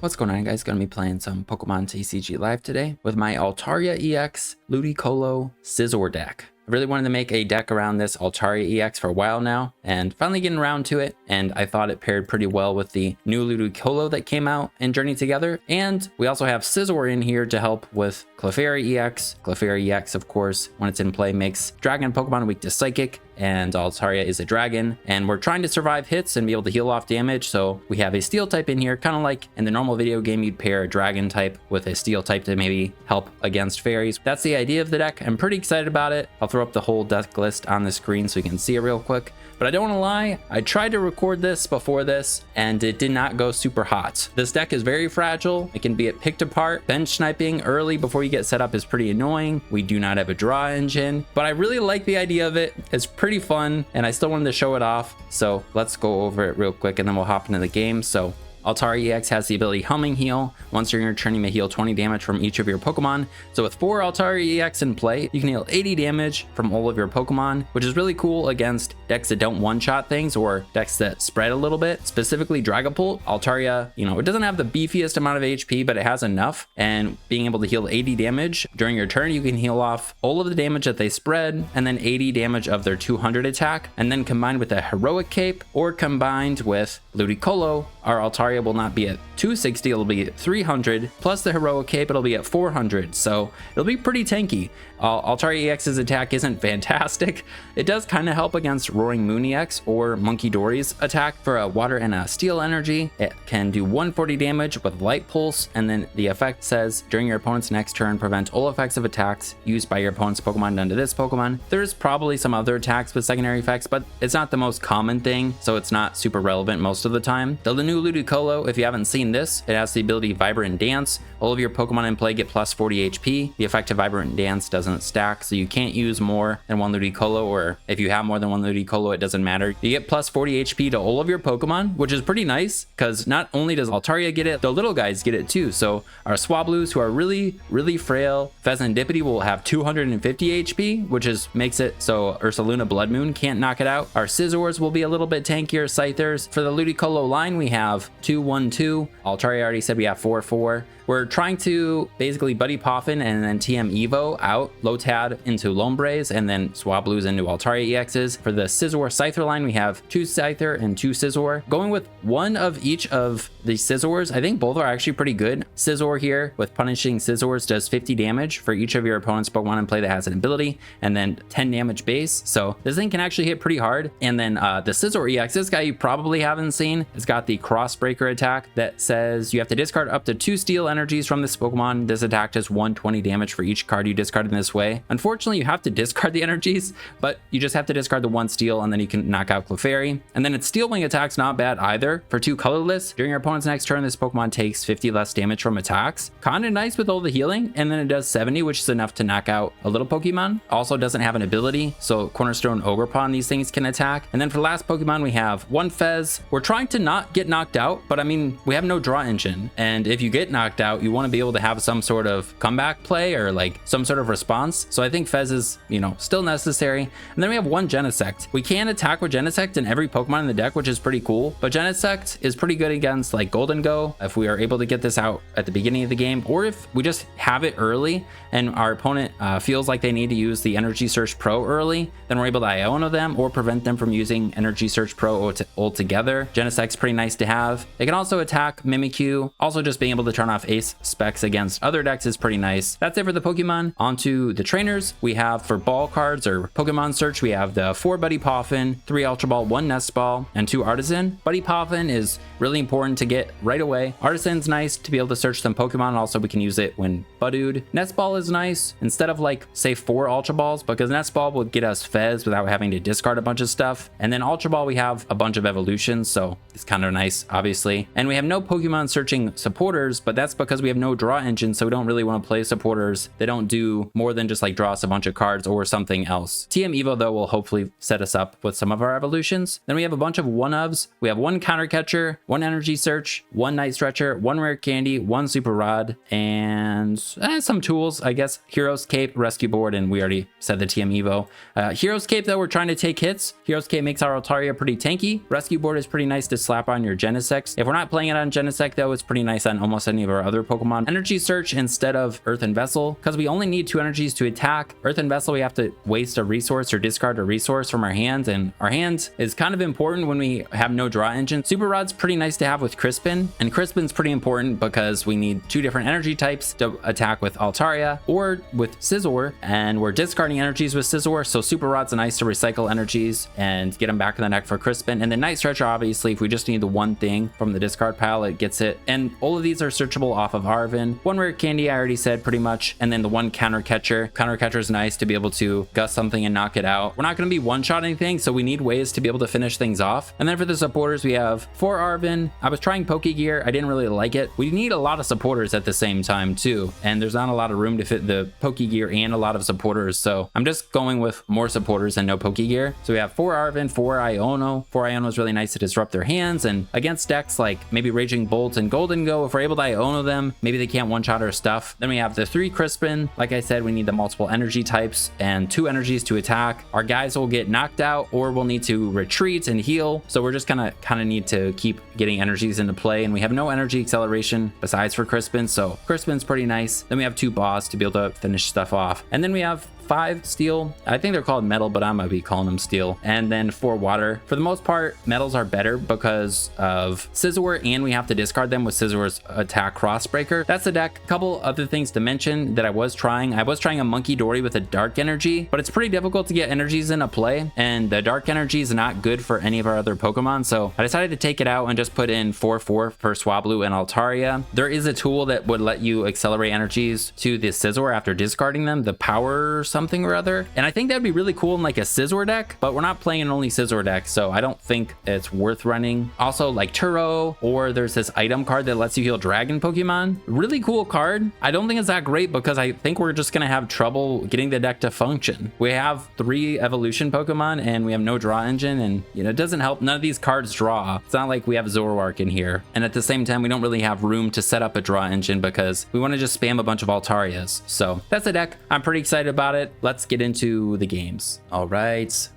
What's going on, guys? Gonna be playing some Pokemon TCG Live today with my Altaria EX Ludicolo Scizor deck. I really wanted to make a deck around this Altaria EX for a while now, and finally getting around to it, and I thought it paired pretty well with the new Ludicolo that came out in Journey Together. And we also have Scizor in here to help with Clefairy EX. Clefairy EX, of course, when it's in play, makes Dragon Pokemon weak to Psychic, and Altaria is a dragon, and we're trying to survive hits and be able to heal off damage, so we have a steel type in here, kind of like in the normal video game you'd pair a dragon type with a steel type to maybe help against fairies. That's the idea of the deck. I'm pretty excited about it. I'll throw up the whole deck list on the screen so you can see it real quick. But I don't want to lie, I tried to record this before this and it did not go super hot. This deck is very fragile. It can be picked apart. Bench sniping early before you get set up is pretty annoying. We do not have a draw engine, but I really like the idea of it. It's pretty fun and I still wanted to show it off. So let's go over it real quick and then we'll hop into the game. So Altaria EX has the ability Humming Heal. Once during your turn, you may heal 20 damage from each of your Pokemon. So with 4 Altaria EX in play, you can heal 80 damage from all of your Pokemon, which is really cool against decks that don't one-shot things or decks that spread a little bit. Specifically Dragapult, Altaria, it doesn't have the beefiest amount of HP, but it has enough. And being able to heal 80 damage during your turn, you can heal off all of the damage that they spread, and then 80 damage of their 200 attack. And then combined with a Heroic Cape, or combined with Ludicolo, our Altaria will not be at 260, it'll be at 300, plus the Heroic Cape, it'll be at 400, so it'll be pretty tanky. Altaria EX's attack isn't fantastic. It does kind of help against Roaring Moon EX or Monkey Dory's attack for a water and a steel energy. It can do 140 damage with Light Pulse, and then the effect says, during your opponent's next turn, prevent all effects of attacks used by your opponent's Pokemon done to this Pokemon. There's probably some other attacks with secondary effects, but it's not the most common thing, so it's not super relevant most of the time. The new Ludicolo, if you haven't seen this, it has the ability Vibrant Dance. All of your Pokemon in play get plus 40 HP. The effect of Vibrant Dance doesn't stack, so you can't use more than one Ludicolo, or if you have more than one Ludicolo, it doesn't matter. You get plus 40 HP to all of your Pokemon, which is pretty nice, because not only does Altaria get it, the little guys get it too. So our Swablus, who are really frail, Fezandipiti will have 250 HP, which makes it so Ursaluna Blood Moon can't knock it out. Our Scizors will be a little bit tankier. Scythers. For the Ludicolo line, we have 2-1-2. Altaria already said we have 4-4. We're trying to basically Buddy Poffin and then TM Evo out, Lotad into Lombres, and then Swablus into Altaria EXs. For the Scizor Scyther line, we have 2 Scyther and 2 Scizor. Going with one of each of the Scizors, I think both are actually pretty good. Scizor here with Punishing Scizors does 50 damage for each of your opponent's Pokemon in play that has an ability, and then 10 damage base. So this thing can actually hit pretty hard. And then the Scizor EX, this guy you probably haven't seen, it's got the Crossbreaker attack that says you have to discard up to 2 steel energies from this Pokemon. This attack does 120 damage for each card you discard in this way. Unfortunately, you have to discard the energies, but you just have to discard the 1 steel and then you can knock out Clefairy. And then its Steel Wing attack's not bad either. For 2 colorless, during your opponent's next turn, this Pokemon takes 50 less damage from attacks. Kinda nice with all the healing, and then it does 70, which is enough to knock out a little Pokemon. Also doesn't have an ability, so Cornerstone Ogerpon and these things can attack. And then for the last Pokemon, we have 1 Fez. We're trying to not get knocked out, but I mean, we have no draw engine, and if you get knocked out, you want to be able to have some sort of comeback play or like some sort of response. So I think Fez is, still necessary. And then we have 1 Genesect. We can attack with Genesect in every Pokemon in the deck, which is pretty cool, but Genesect is pretty good against like Golden Go if we are able to get this out at the beginning of the game, or if we just have it early and our opponent feels like they need to use the Energy Search Pro early, then we're able to Iono them or prevent them from using Energy Search Pro altogether. Genesect's pretty nice to have. They can also attack Mimikyu. Also just being able to turn off Ace specs against other decks is pretty nice. That's it for the Pokemon. Onto the trainers. We have for ball cards or Pokemon search, we have the 4 Buddy Poffin, 3 Ultra Ball, 1 Nest Ball, and 2 Artisan. Buddy Poffin is really important to get right away. Artisan's nice to be able to search some Pokemon. Also, we can use it when Budooed. Nest Ball is nice instead of like say 4 Ultra Balls, because Nest Ball will get us Fez without having to discard a bunch of stuff. And then Ultra Ball, we have a bunch of evolutions, so it's kind of nice, obviously. And we have no Pokemon searching supporters, but that's because we have no draw engine, so we don't really want to play supporters. They don't do more than just like draw us a bunch of cards or something else. TM Evo though will hopefully set us up with some of our evolutions. Then we have a bunch of 1-ofs. We have 1 Counter Catcher, 1 Energy Search, 1 Night Stretcher, 1 Rare Candy, 1 Super Rod, and some tools, I guess. Hero's Cape, Rescue Board, and we already said the TM Evo. Hero's Cape though, we're trying to take hits. Hero's Cape makes our Altaria pretty tanky. Rescue Board is pretty nice to slap on your Genesect. If we're not playing it on Genesect, Genesect though is pretty nice on almost any of our other Pokemon. Energy Search instead of Earthen Vessel, because we only need 2 energies to attack. Earthen Vessel, we have to waste a resource or discard a resource from our hands, and our hands is kind of important when we have no draw engine. Super Rod's pretty nice to have with Crispin, and Crispin's pretty important because we need 2 different energy types to attack with Altaria or with Scizor, and we're discarding energies with Scizor, so Super Rod's nice to recycle energies and get them back in the deck for Crispin. And then Night Stretcher, obviously, if we just need the one thing from the discard pile, it gets it. And all of these are searchable off of Arven. 1 rare candy, I already said pretty much, and then the 1 counter catcher. Counter catcher is nice to be able to gust something and knock it out. We're not going to be one-shot anything, so we need ways to be able to finish things off. And then for the supporters, we have 4 Arven. I was trying Pokegear. I didn't really like it. We need a lot of supporters at the same time too, and there's not a lot of room to fit the Pokegear and a lot of supporters, so I'm just going with more supporters and no Pokegear. So we have 4 Arven, 4 Iono. 4 Iono is really nice to disrupt their hands, and against decks like maybe Raging Bolt and Golden Go, if we're able to Iono them, maybe they can't one-shot our stuff. Then we have the 3 Crispin. Like I said, we need the multiple energy types and 2 energies to attack. Our guys will get knocked out or we'll need to retreat and heal, so we're just kind of need to keep getting energies into play, and we have no energy acceleration besides for Crispin, so Crispin's pretty nice. Then we have 2 Boss to be able to finish stuff off, and then we have 5 Steel. I think they're called Metal, but I might be calling them Steel. And then 4 Water. For the most part, Metals are better because of Scizor, and we have to discard them with Scizor's attack Crossbreaker. That's the deck. A couple other things to mention that I was trying. I was trying a Monkey Dory with a Dark Energy, but it's pretty difficult to get energies into play, and the Dark Energy is not good for any of our other Pokemon, so I decided to take it out and just put in 4/4 for Swablu and Altaria. There is a tool that would let you accelerate energies to the Scizor after discarding them, the Power something or other, and I think that'd be really cool in like a Scizor deck, but we're not playing an only Scizor deck, so I don't think it's worth running. Also like Turo, or there's this item card that lets you heal dragon Pokemon. Really cool card. I don't think it's that great because I think we're just gonna have trouble getting the deck to function. We have 3 evolution Pokemon and we have no draw engine, and you know, it doesn't help. None of these cards draw. It's not like we have Zoroark in here, and at the same time we don't really have room to set up a draw engine because we want to just spam a bunch of Altarias. So that's the deck. I'm pretty excited about it. Let's get into the games. All right,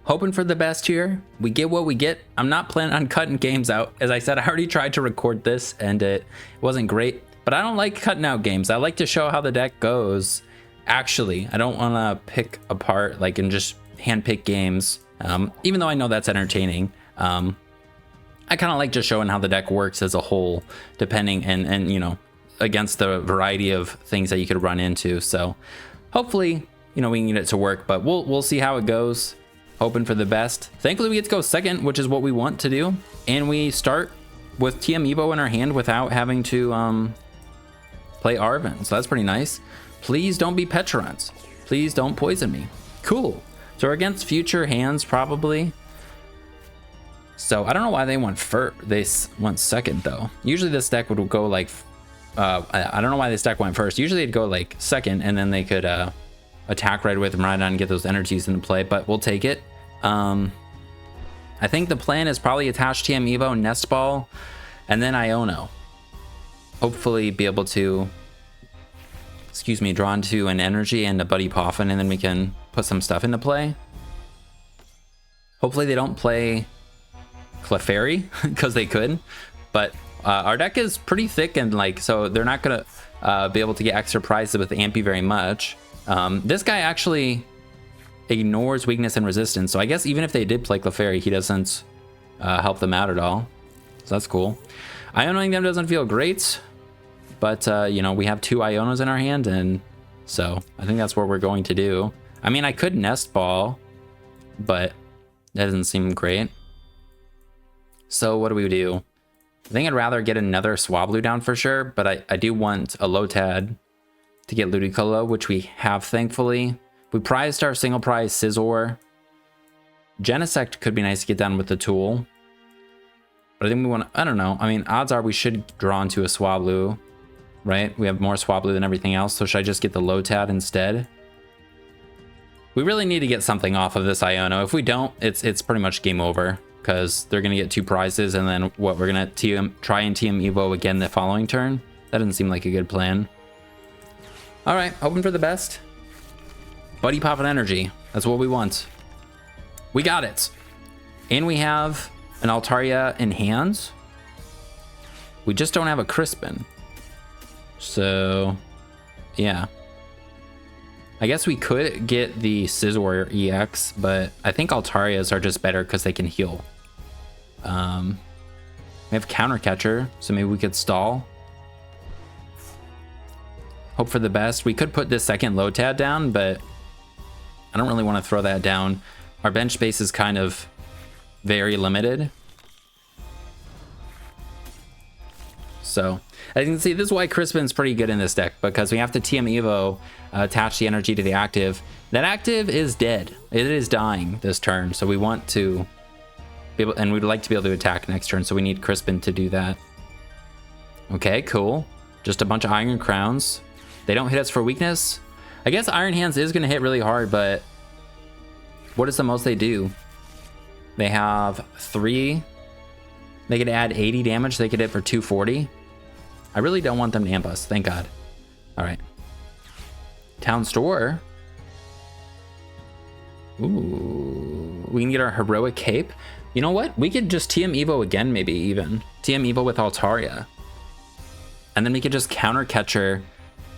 hoping for the best here. We get what we get. I'm not planning on cutting games out. As I said, I already tried to record this and it wasn't great, but I don't like cutting out games. I like to show how the deck goes. Actually, I don't want to pick apart like and just handpick games, even though I know that's entertaining. I kind of like just showing how the deck works as a whole, depending and you know, against the variety of things that you could run into. So hopefully, you know, we can get it to work, but we'll see how it goes. Hoping for the best. Thankfully, we get to go second, which is what we want to do, and we start with TM Evo in our hand without having to play Arven. So that's pretty nice. Please don't be Petrons. Please don't poison me. Cool. So we're against future hands probably. So I don't know why they went first. They went second though. Usually this deck would go like, I don't know why this deck went first. Usually it'd go like second, and then they could attack right away with Miraidon and get those energies into play, but we'll take it. I think the plan is probably attach TM Evo, Nest Ball, and then Iono. Hopefully be able to, excuse me, draw into an energy and a Buddy Poffin, and then we can put some stuff into play. Hopefully they don't play Clefairy, because they could, but our deck is pretty thick, and like, so they're not gonna be able to get extra prizes with Ampy very much. This guy actually ignores weakness and resistance, so I guess even if they did play Clefairy, he doesn't help them out at all, so that's cool. Ionoing them doesn't feel great, but you know, we have 2 Ionos in our hand, and so I think that's what we're going to do. I mean, I could Nest Ball, but that doesn't seem great. So what do we do? I think I'd rather get another Swablu down for sure, but I do want a Lotad to get Ludicolo, which we have, thankfully. We prized our single prize Scizor. Genesect could be nice to get down with the tool, but I think we want to, I don't know. I mean, odds are we should draw into a Swablu, right? We have more Swablu than everything else, so should I just get the Lotad instead? We really need to get something off of this Iono. If we don't, it's pretty much game over, because they're going to get 2 prizes, and then what, we're going to try and TM Evo again the following turn? That doesn't seem like a good plan. All right, hoping for the best. Buddy Poffin energy. That's what we want. We got it. And we have an Altaria in hands. We just don't have a Crispin. So, yeah. I guess we could get the Scizor EX, but I think Altarias are just better because they can heal. We have Counter Catcher, so maybe we could stall. Hope for the best. We could put this second Lotad down, but I don't really want to throw that down. Our bench space is kind of very limited. So, as you can see, this is why Crispin's pretty good in this deck, because we have to TM Evo, attach the energy to the active. That active is dead. It is dying this turn, so we want to be able, and we'd like to be able to attack next turn, so we need Crispin to do that. Okay, cool. Just a bunch of Iron Crowns. They don't hit us for weakness. I guess Iron Hands is going to hit really hard, but what is the most they do? They have 3. They could add 80 damage. They could hit for 240. I really don't want them to amp us. Thank God. All right. Town Store. Ooh. We can get our Heroic Cape. You know what? We could just TM Evo again, maybe even. TM Evo with Altaria. And then we could just Counter Catcher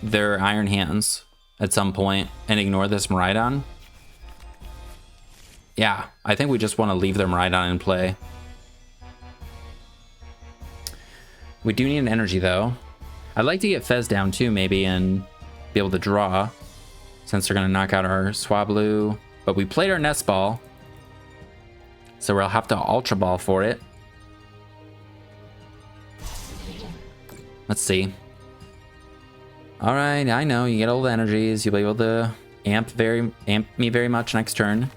their Iron Hands at some point and ignore this Miraidon. Yeah, I think we just want to leave their Miraidon in play. We do need an energy though. I'd like to get Fez down too maybe and be able to draw, since they're going to knock out our Swablu. But we played our Nest Ball, so we'll have to Ultra Ball for it. Let's see. All right, I know you get all the energies. You'll be able to amp me very much next turn.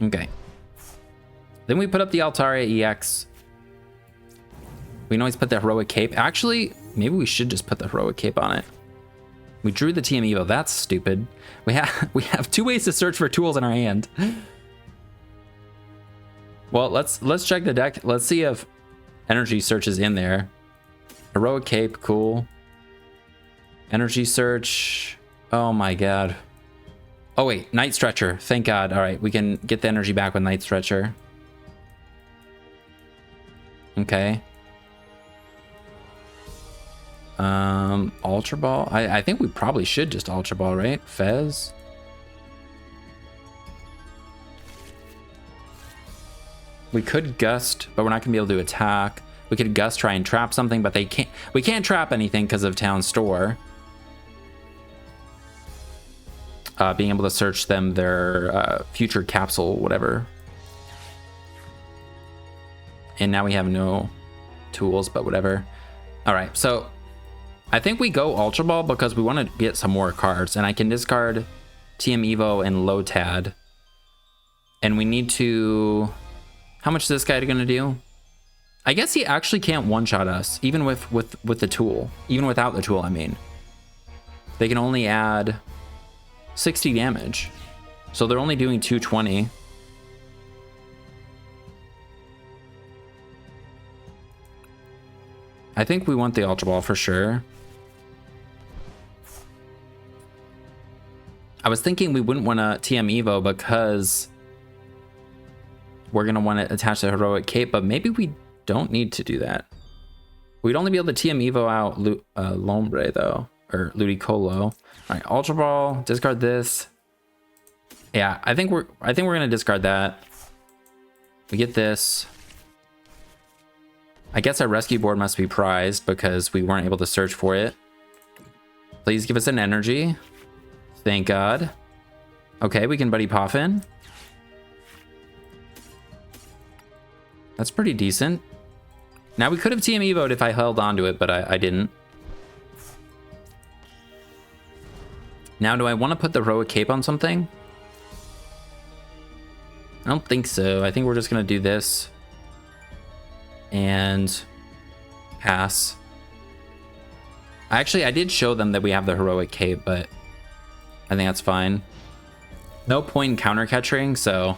Okay. Then we put up the Altaria EX. We can always put the Heroic Cape. Actually, maybe we should just put the Heroic Cape on it. We drew the TM Evo. That's stupid. We have 2 ways to search for tools in our hand. Well, let's check the deck. Let's see if energy search is in there. Heroic Cape, cool. Energy search. Oh my God. Oh wait, Night Stretcher. Thank God. All right, we can get the energy back with Night Stretcher. Okay. Ultra Ball. I think we probably should just Ultra Ball, right? Fez. We could Gust, but we're not gonna be able to attack. We could Gust, try and trap something, but we can't trap anything because of Town Store. Being able to search them, their future capsule, whatever. And now we have no tools, but whatever. All right, so I think we go Ultra Ball because we want to get some more cards, and I can discard TM Evo and Lotad. And we need to... How much is this guy going to do? I guess he actually can't one-shot us, even with the tool. Even without the tool, I mean. They can only add 60 damage. So they're only doing 220. I think we want the Ultra Ball for sure. I was thinking we wouldn't want to TM Evo because we're going to want to attach the Heroic Cape, but maybe we don't need to do that. We'd only be able to TM Evo out Lombre though, or Ludicolo. All right, Ultra Ball, discard this. Yeah, I think we're gonna discard that. We get this. I guess our rescue board must be prized because we weren't able to search for it. Please give us an energy. Thank God. Okay, we can Buddy Poffin. That's pretty decent. Now we could have TM Evo'd if I held onto it, but I didn't. Now, do I want to put the Heroic Cape on something? I don't think so. I think we're just going to do this. And pass. Actually, I did show them that we have the Heroic Cape, but I think that's fine. No point in counter catching, so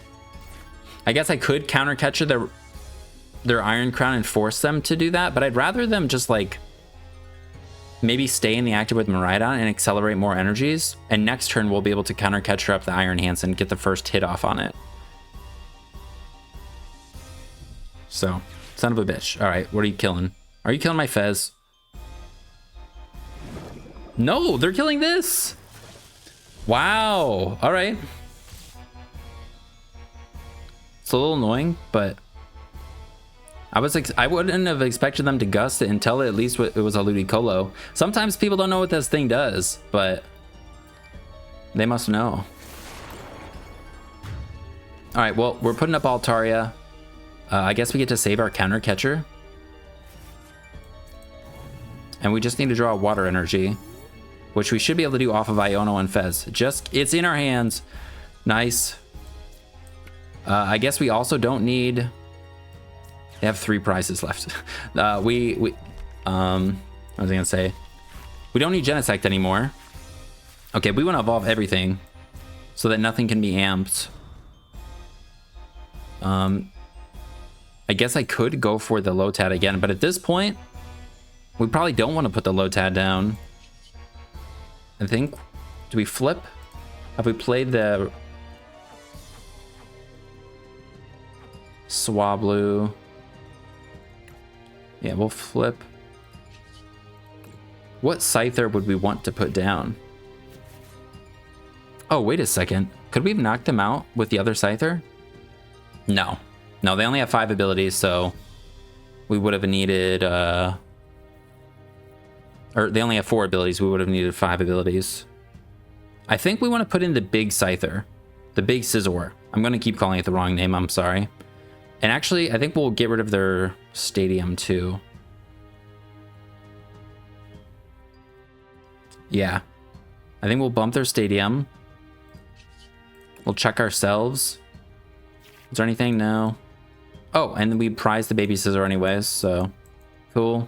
I guess I could counter catcher their Iron Crown and force them to do that, but I'd rather them just like maybe stay in the active with Miraidon and accelerate more energies, and next turn we'll be able to counter catcher up the Iron Hands and get the first hit off on it. So Son of a bitch. All right, what are you killing? Are you killing my Fez? No, they're killing this. Wow. All right. It's a little annoying, but I wouldn't have expected them to gust it until at least it was a Ludicolo. Sometimes people don't know what this thing does, but they must know. All right, well, we're putting up Altaria. I guess we get to save our counter catcher. And we just need to draw water energy, which we should be able to do off of Iono and Fez. It's in our hands. Nice. I guess we also don't need... They have 3 prizes left. What was I gonna say? We don't need Genesect anymore. Okay, we want to evolve everything so that nothing can be amped. I guess I could go for the Lotad again, but at this point, we probably don't want to put the Lotad down. I think, do we flip? Have we played the Swablu? Yeah, we'll flip. What Scyther would we want to put down? Oh, wait a second. Could we have knocked them out with the other Scyther? No. No, they only have 5 abilities, so we would have needed... or they only have 4 abilities. We would have needed 5 abilities. I think we want to put in the big Scyther. The big Scizor. I'm going to keep calling it the wrong name. I'm sorry. And actually, I think we'll get rid of their stadium, too. Yeah. I think we'll bump their stadium. We'll check ourselves. Is there anything? No. Oh, and we prize the baby Scizor anyways, so cool.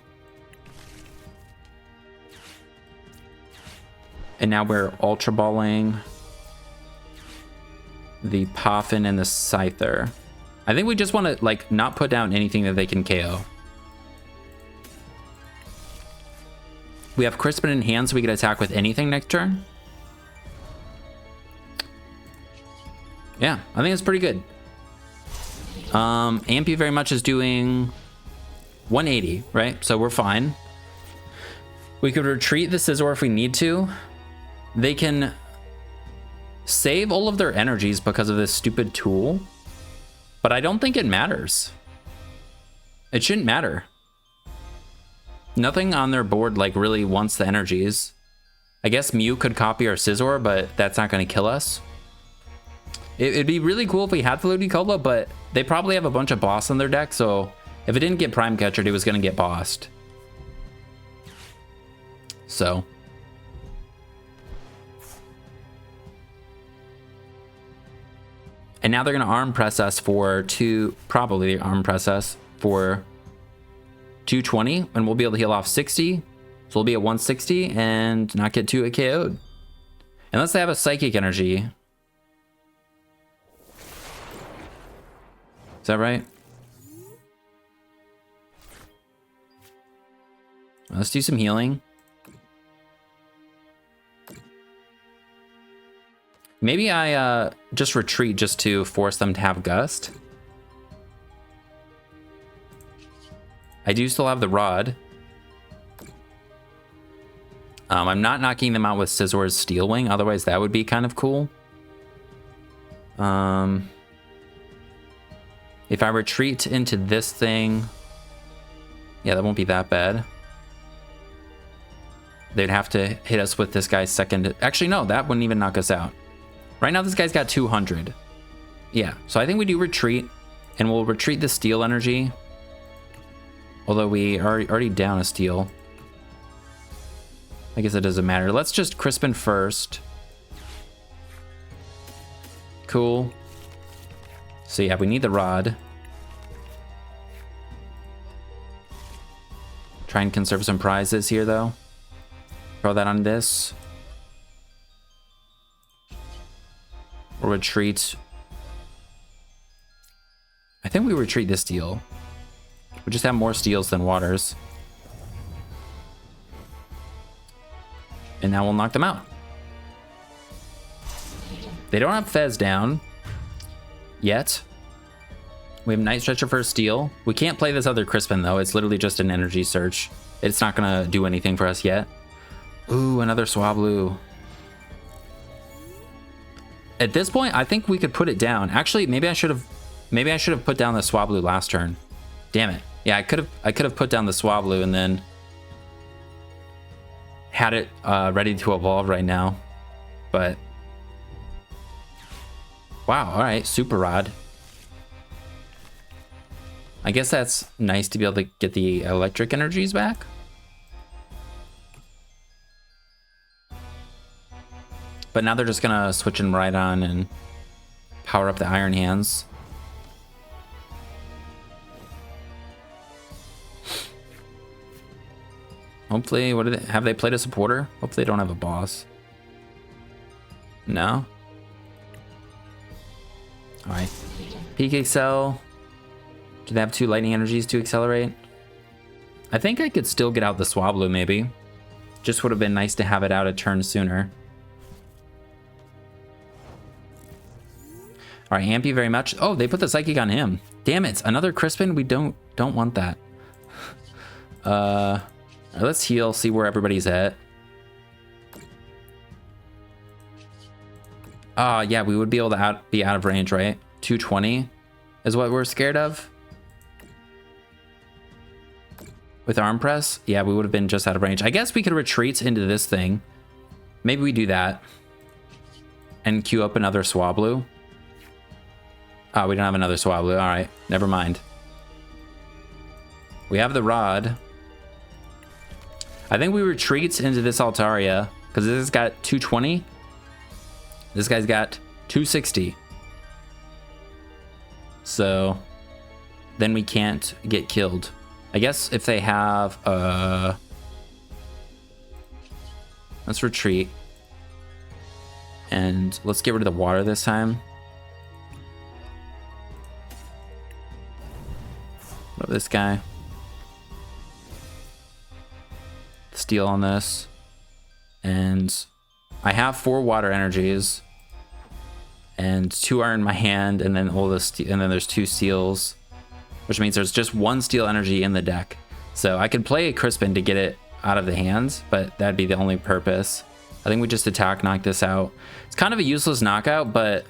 And now we're Ultra Balling the Poffin and the Scyther. I think we just want to, like, not put down anything that they can KO. We have Crispin in hand, so we can attack with anything next turn. Yeah, I think it's pretty good. Ampy very much is doing 180, right? So we're fine. We could retreat the Scizor if we need to. They can save all of their energies because of this stupid tool, but I don't think it matters. It shouldn't matter. Nothing on their board like really wants the energies. I guess Mew could copy our Scizor, but that's not going to kill us. It'd be really cool if we had the Ludicolo, but they probably have a bunch of boss on their deck, so if it didn't get Prime Catchered, it was going to get bossed. So. And now they're going to arm press us for probably arm press us for 220, and we'll be able to heal off 60. So we'll be at 160 and not get 2 KO'd. Unless they have a Psychic Energy. Is that right? Let's do some healing. Maybe I just retreat just to force them to have Gust. I do still have the Rod. I'm not knocking them out with Scizor's Steel Wing, otherwise that would be kind of cool. If I retreat into this thing, yeah, that won't be that bad. They'd have to hit us with this guy's second. Actually, no, that wouldn't even knock us out. Right now, this guy's got 200. Yeah, so I think we do retreat, and we'll retreat the Steel Energy. Although we are already down a Steel. I guess it doesn't matter. Let's just Crispin first. Cool. So yeah, we need the Rod. Try and conserve some prizes here, though. Throw that on this. Or retreat. I think we retreat this Steel. We just have more Steels than Waters. And now we'll knock them out. They don't have Fez down yet. We have Night Stretcher for a steal. We can't play this other Crispin though. It's literally just an energy search. It's not gonna do anything for us yet. Ooh, another Swablu. At this point, I think we could put it down. Actually, maybe I should have put down the Swablu last turn. Damn it. Yeah, I could have put down the Swablu and then had it ready to evolve right now. But wow, all right, Super Rod. I guess that's nice to be able to get the electric energies back. But now they're just gonna switch him right on and power up the Iron Hands. Hopefully, what do they have? They played a supporter? Hopefully they don't have a boss. No? Alright. Peak Excel. Do they have 2 lightning energies to accelerate? I think I could still get out the Swablu maybe. Just would have been nice to have it out a turn sooner. Alright, Amp you very much. Oh, they put the Psychic on him. Damn it, another Crispin? We don't want that. Let's heal, see where everybody's at. Yeah, we would be able to be out of range, right? 220 is what we're scared of. With arm press, yeah, we would have been just out of range. I guess we could retreat into this thing. Maybe we do that. And queue up another Swablu. Oh, we don't have another Swablu. All right, never mind. We have the rod. I think we retreat into this Altaria because this has got 220. This guy's got 260. So then we can't get killed. I guess if they have let's retreat. And let's get rid of the water this time. What about this guy? Steal on this. And I have 4 water energies. And 2 are in my hand, and then all this, and then there's 2 steals. Which means there's just 1 steel energy in the deck. So I could play a Crispin to get it out of the hands, but that'd be the only purpose. I think we just attack, knock this out. It's kind of a useless knockout, but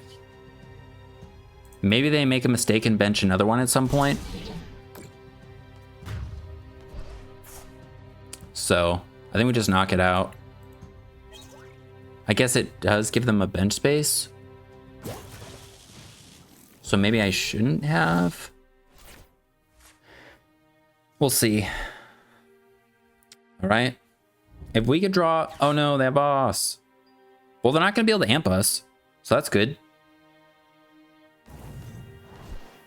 maybe they make a mistake and bench another one at some point. So I think we just knock it out. I guess it does give them a bench space. So maybe I shouldn't have. We'll see. All right. If we could draw... Oh no, that boss. Well, they're not going to be able to amp us. So that's good.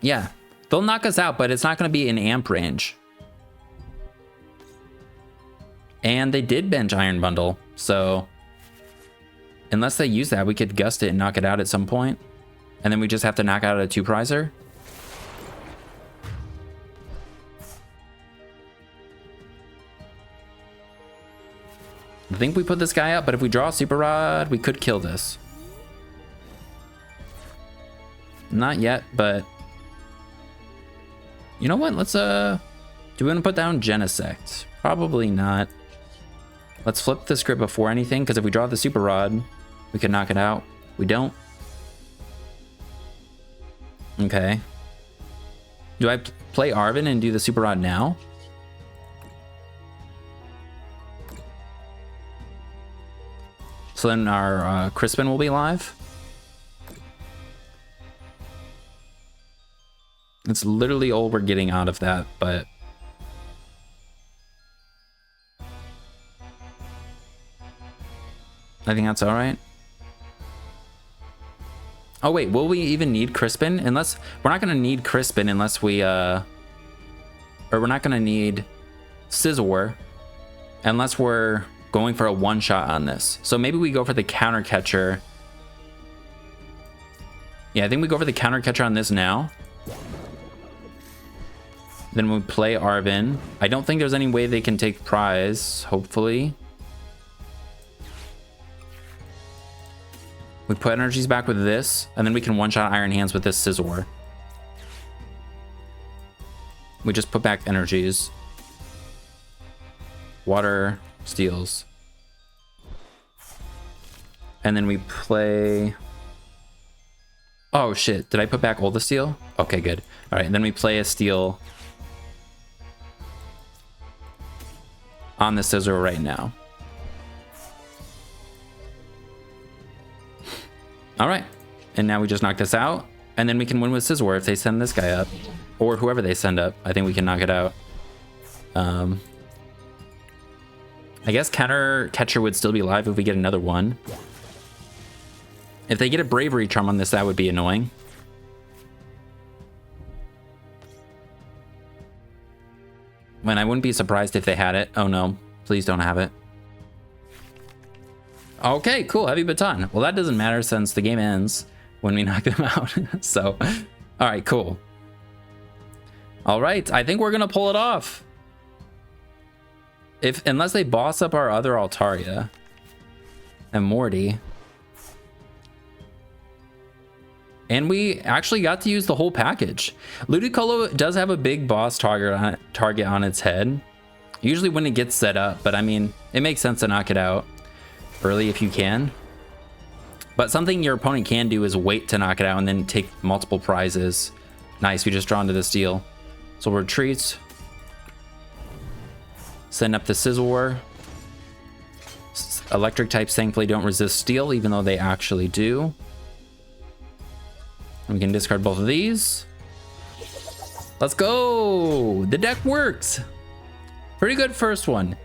Yeah. They'll knock us out, but it's not going to be in amp range. And they did bench Iron Bundle. So unless they use that, we could gust it and knock it out at some point. And then we just have to knock out a 2-prizer. I think we put this guy up, but if we draw a Super Rod, we could kill this. Not yet, but you know what? Let's do we want to put down Genesect? Probably not. Let's flip the script before anything, because if we draw the Super Rod, we can knock it out. We don't. Okay. Do I play Arven and do the Super Rod now? So then our Crispin will be live. It's literally all we're getting out of that, but I think that's all right. Oh wait, will we even need Crispin? Unless we're not gonna need Crispin unless we or we're not gonna need Scizor unless we're going for a one-shot on this. So maybe we go for the counter catcher. Yeah, I think we go for the counter catcher on this now. Then we play Arven. I don't think there's any way they can take prize, hopefully. We put energies back with this, and then we can one-shot Iron Hands with this Scizor. we just put back energies. Water steals. And then we play... Oh shit, did I put back all the steel? Okay, good. All right, and then we play a steel on the Scizor right now. All right, and now we just knock this out, and then we can win with Scizor if they send this guy up, or whoever they send up. I think we can knock it out. I guess counter catcher would still be alive if we get another one. If they get a bravery charm on this, that would be annoying. When I wouldn't be surprised if they had it. Oh no, please don't have it. Okay, cool, heavy baton. Well, that doesn't matter since the game ends when we knock them out. So, all right, cool. All right, I think we're gonna pull it off. Unless they boss up our other Altaria and Morty. And we actually got to use the whole package. Ludicolo does have a big boss target on its head. Usually when it gets set up, but I mean, it makes sense to knock it out early if you can. But something your opponent can do is wait to knock it out and then take multiple prizes. Nice, we just draw into the steal. So we'll retreat. Send up the Scizor. Electric types thankfully don't resist steel, even though they actually do. We can discard both of these. Let's go! The deck works! Pretty good first one.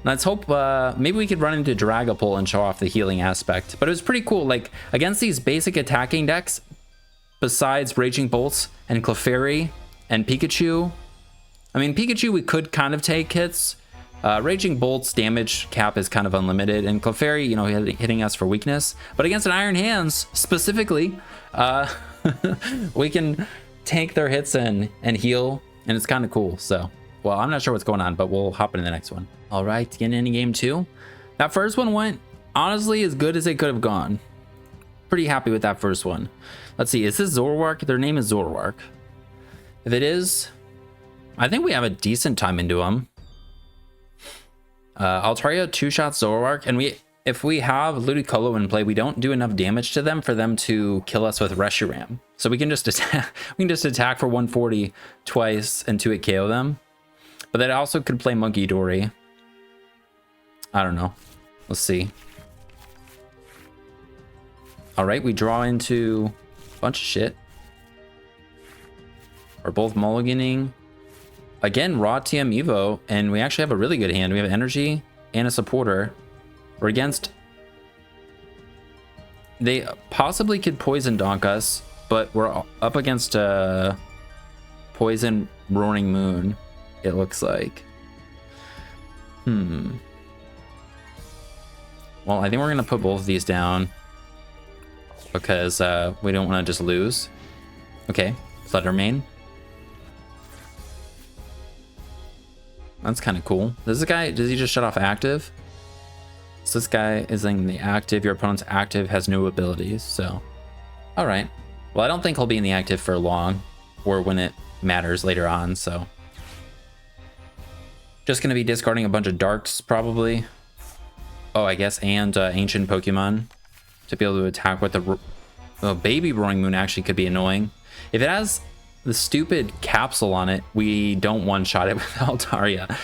Let's hope maybe we could run into Dragapult and show off the healing aspect. But it was pretty cool. Like, against these basic attacking decks, besides Raging Bolts and Clefairy and Pikachu, I mean, Pikachu we could kind of take hits. Raging Bolt's damage cap is kind of unlimited, and Clefairy, you know, hitting us for weakness. But against an Iron Hands, specifically, we can tank their hits and heal, and it's kind of cool. So, well, I'm not sure what's going on, but we'll hop into the next one. All right, getting into game 2. That first one went, honestly, as good as it could have gone. Pretty happy with that first one. Let's see, is this Zoroark? Their name is Zoroark. If it is, I think we have a decent time into them. Altaria two-shot Zoroark, and if we have Ludicolo in play, we don't do enough damage to them for them to kill us with Reshiram. So we can just attack. We can just attack for 140 twice and 2-hit KO them. But that also could play Monkey Dory. I don't know. Let's see. All right, we draw into a bunch of shit. We're both mulliganing. Again, raw TM Evo, and we actually have a really good hand. We have energy and a supporter. We're against... They possibly could poison donk us, but we're up against poison Roaring Moon, it looks like. Well, I think we're gonna put both of these down because we don't want to just lose. Okay, Fluttermane. That's kind of cool. Does this guy, does he just shut off active? So this guy is in the active. Your opponent's active has no abilities, so. All right. Well, I don't think he'll be in the active for long or when it matters later on, so. Just going to be discarding a bunch of darks, probably. Oh, I guess, and ancient Pokemon to be able to attack with the... Oh, baby Roaring Moon actually could be annoying. If it has the stupid capsule on it, we don't one-shot it with Altaria.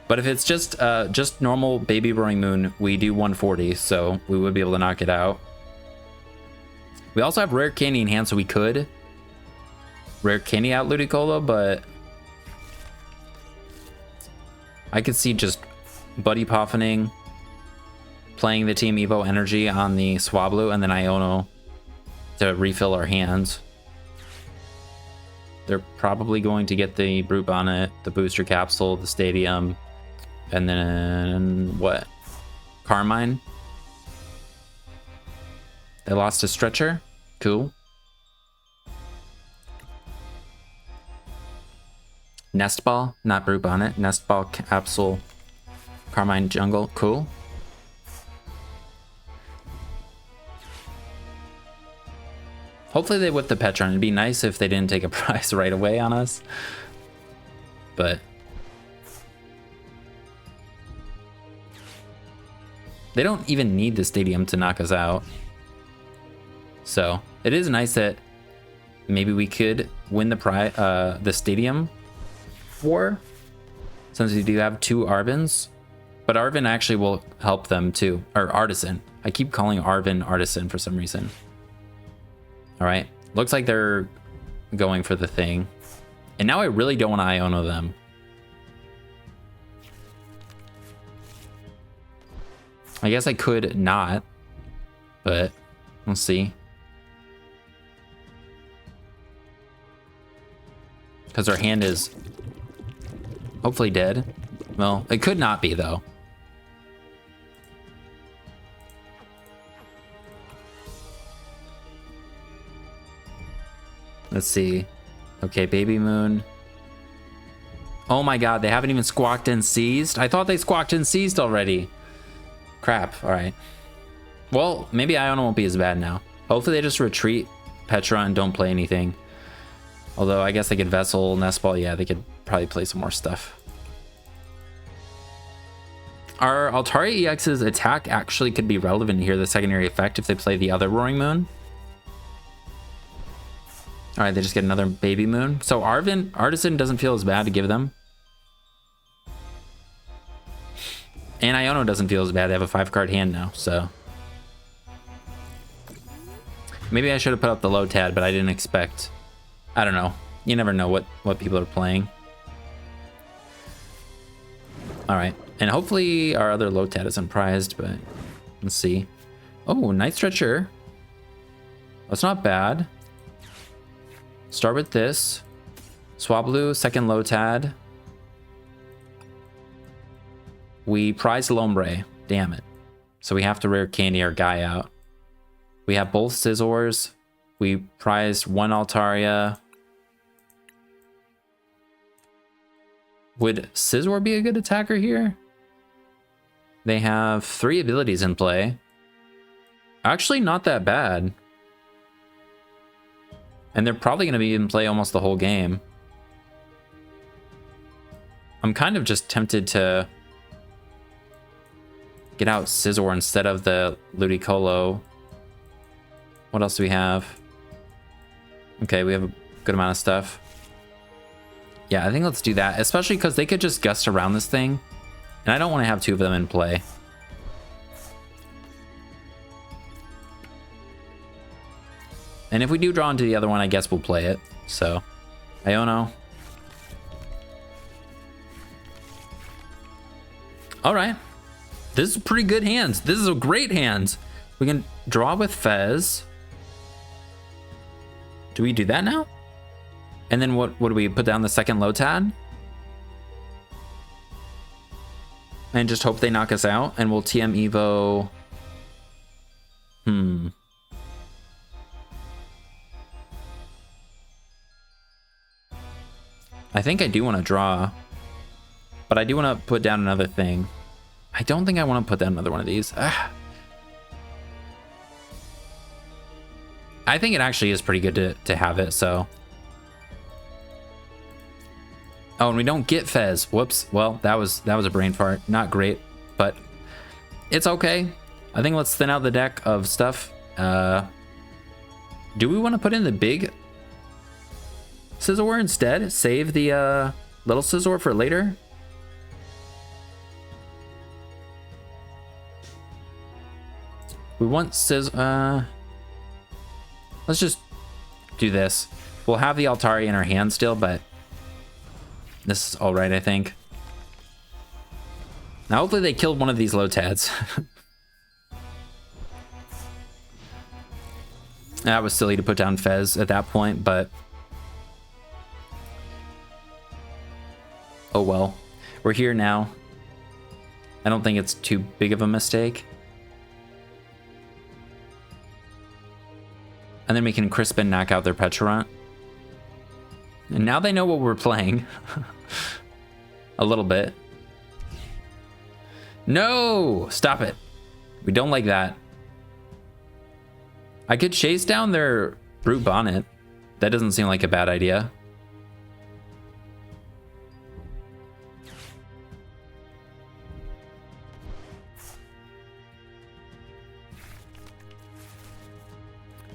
But if it's just normal baby Roaring Moon, we do 140, so we would be able to knock it out. We also have Rare Candy in hand, so we could Rare Candy out Ludicolo, but I could see just Buddy Poffining, playing the Team Evo energy on the Swablu, and then Iono to refill our hands. They're probably going to get the Brute Bonnet, the Booster Capsule, the Stadium, and then what? Carmine. They lost a Stretcher. Cool. Nest Ball, not Brute Bonnet. Nest Ball, Capsule, Carmine Jungle. Cool. Hopefully they whip the Petron. It'd be nice if they didn't take a prize right away on us. but they don't even need the stadium to knock us out. So it is nice that maybe we could win the stadium war, since we do have 2 Arvens. But Arven actually will help them too, or Artisan. I keep calling Arven Artisan for some reason. All right, looks like they're going for the thing. And now I really don't want to Iono them. I guess I could not, but we'll see. Because our hand is hopefully dead. Well, it could not be though. Let's see. Okay, Baby Moon. Oh my god, they haven't even squawked and seized? I thought they squawked and seized already. Crap, alright. Well, maybe Iono won't be as bad now. Hopefully they just retreat Petra and don't play anything. Although I guess they could Vessel, Nest Ball. Yeah, they could probably play some more stuff. Our Altaria EX's attack actually could be relevant here, the secondary effect, if they play the other Roaring Moon. Alright, they just get another Baby Moon. So Artisan doesn't feel as bad to give them. And Iono doesn't feel as bad. They have a 5-card hand now, so. Maybe I should have put up the Lotad, but I didn't expect. I don't know. You never know what people are playing. Alright. And hopefully our other Lotad isn't prized, but let's see. Oh, Night Stretcher. That's not bad. Start with this. Swablu, second Lotad. We prize Lombre. Damn it. So we have to rare candy our guy out. We have both Scizors. We prized 1 Altaria. Would Scizor be a good attacker here? They have 3 abilities in play. Actually, not that bad. And they're probably going to be in play almost the whole game. I'm kind of just tempted to get out Scizor instead of the Ludicolo. What else do we have? Okay, we have a good amount of stuff. Yeah, I think let's do that, especially because they could just gust around this thing. And I don't want to have 2 of them in play. And if we do draw into the other one, I guess we'll play it. So, Iono. All right. This is pretty good hands. This is a great hand. We can draw with Fez. Do we do that now? And then what do we put down the second Lotad? And just hope they knock us out, and we'll TM Evo. I think I do want to draw, but I do want to put down another thing. I don't think I want to put down another one of these. I think it actually is pretty good to have it, so. Oh, and we don't get Fez. Whoops. Well, that was a brain fart. Not great, but it's okay. I think let's thin out the deck of stuff. Do we want to put in the big Scizor instead? Save the little Scizor for later? We want Scizor. Let's just do this. We'll have the Altaria in our hand still, but this is all right, I think. Now, hopefully they killed one of these Lotads. That was silly to put down Fez at that point, but oh well. We're here now. I don't think it's too big of a mistake. And then we can Crispin knock out their Petulant. And now they know what we're playing. A little bit. No! Stop it. We don't like that. I could chase down their Brute Bonnet. That doesn't seem like a bad idea.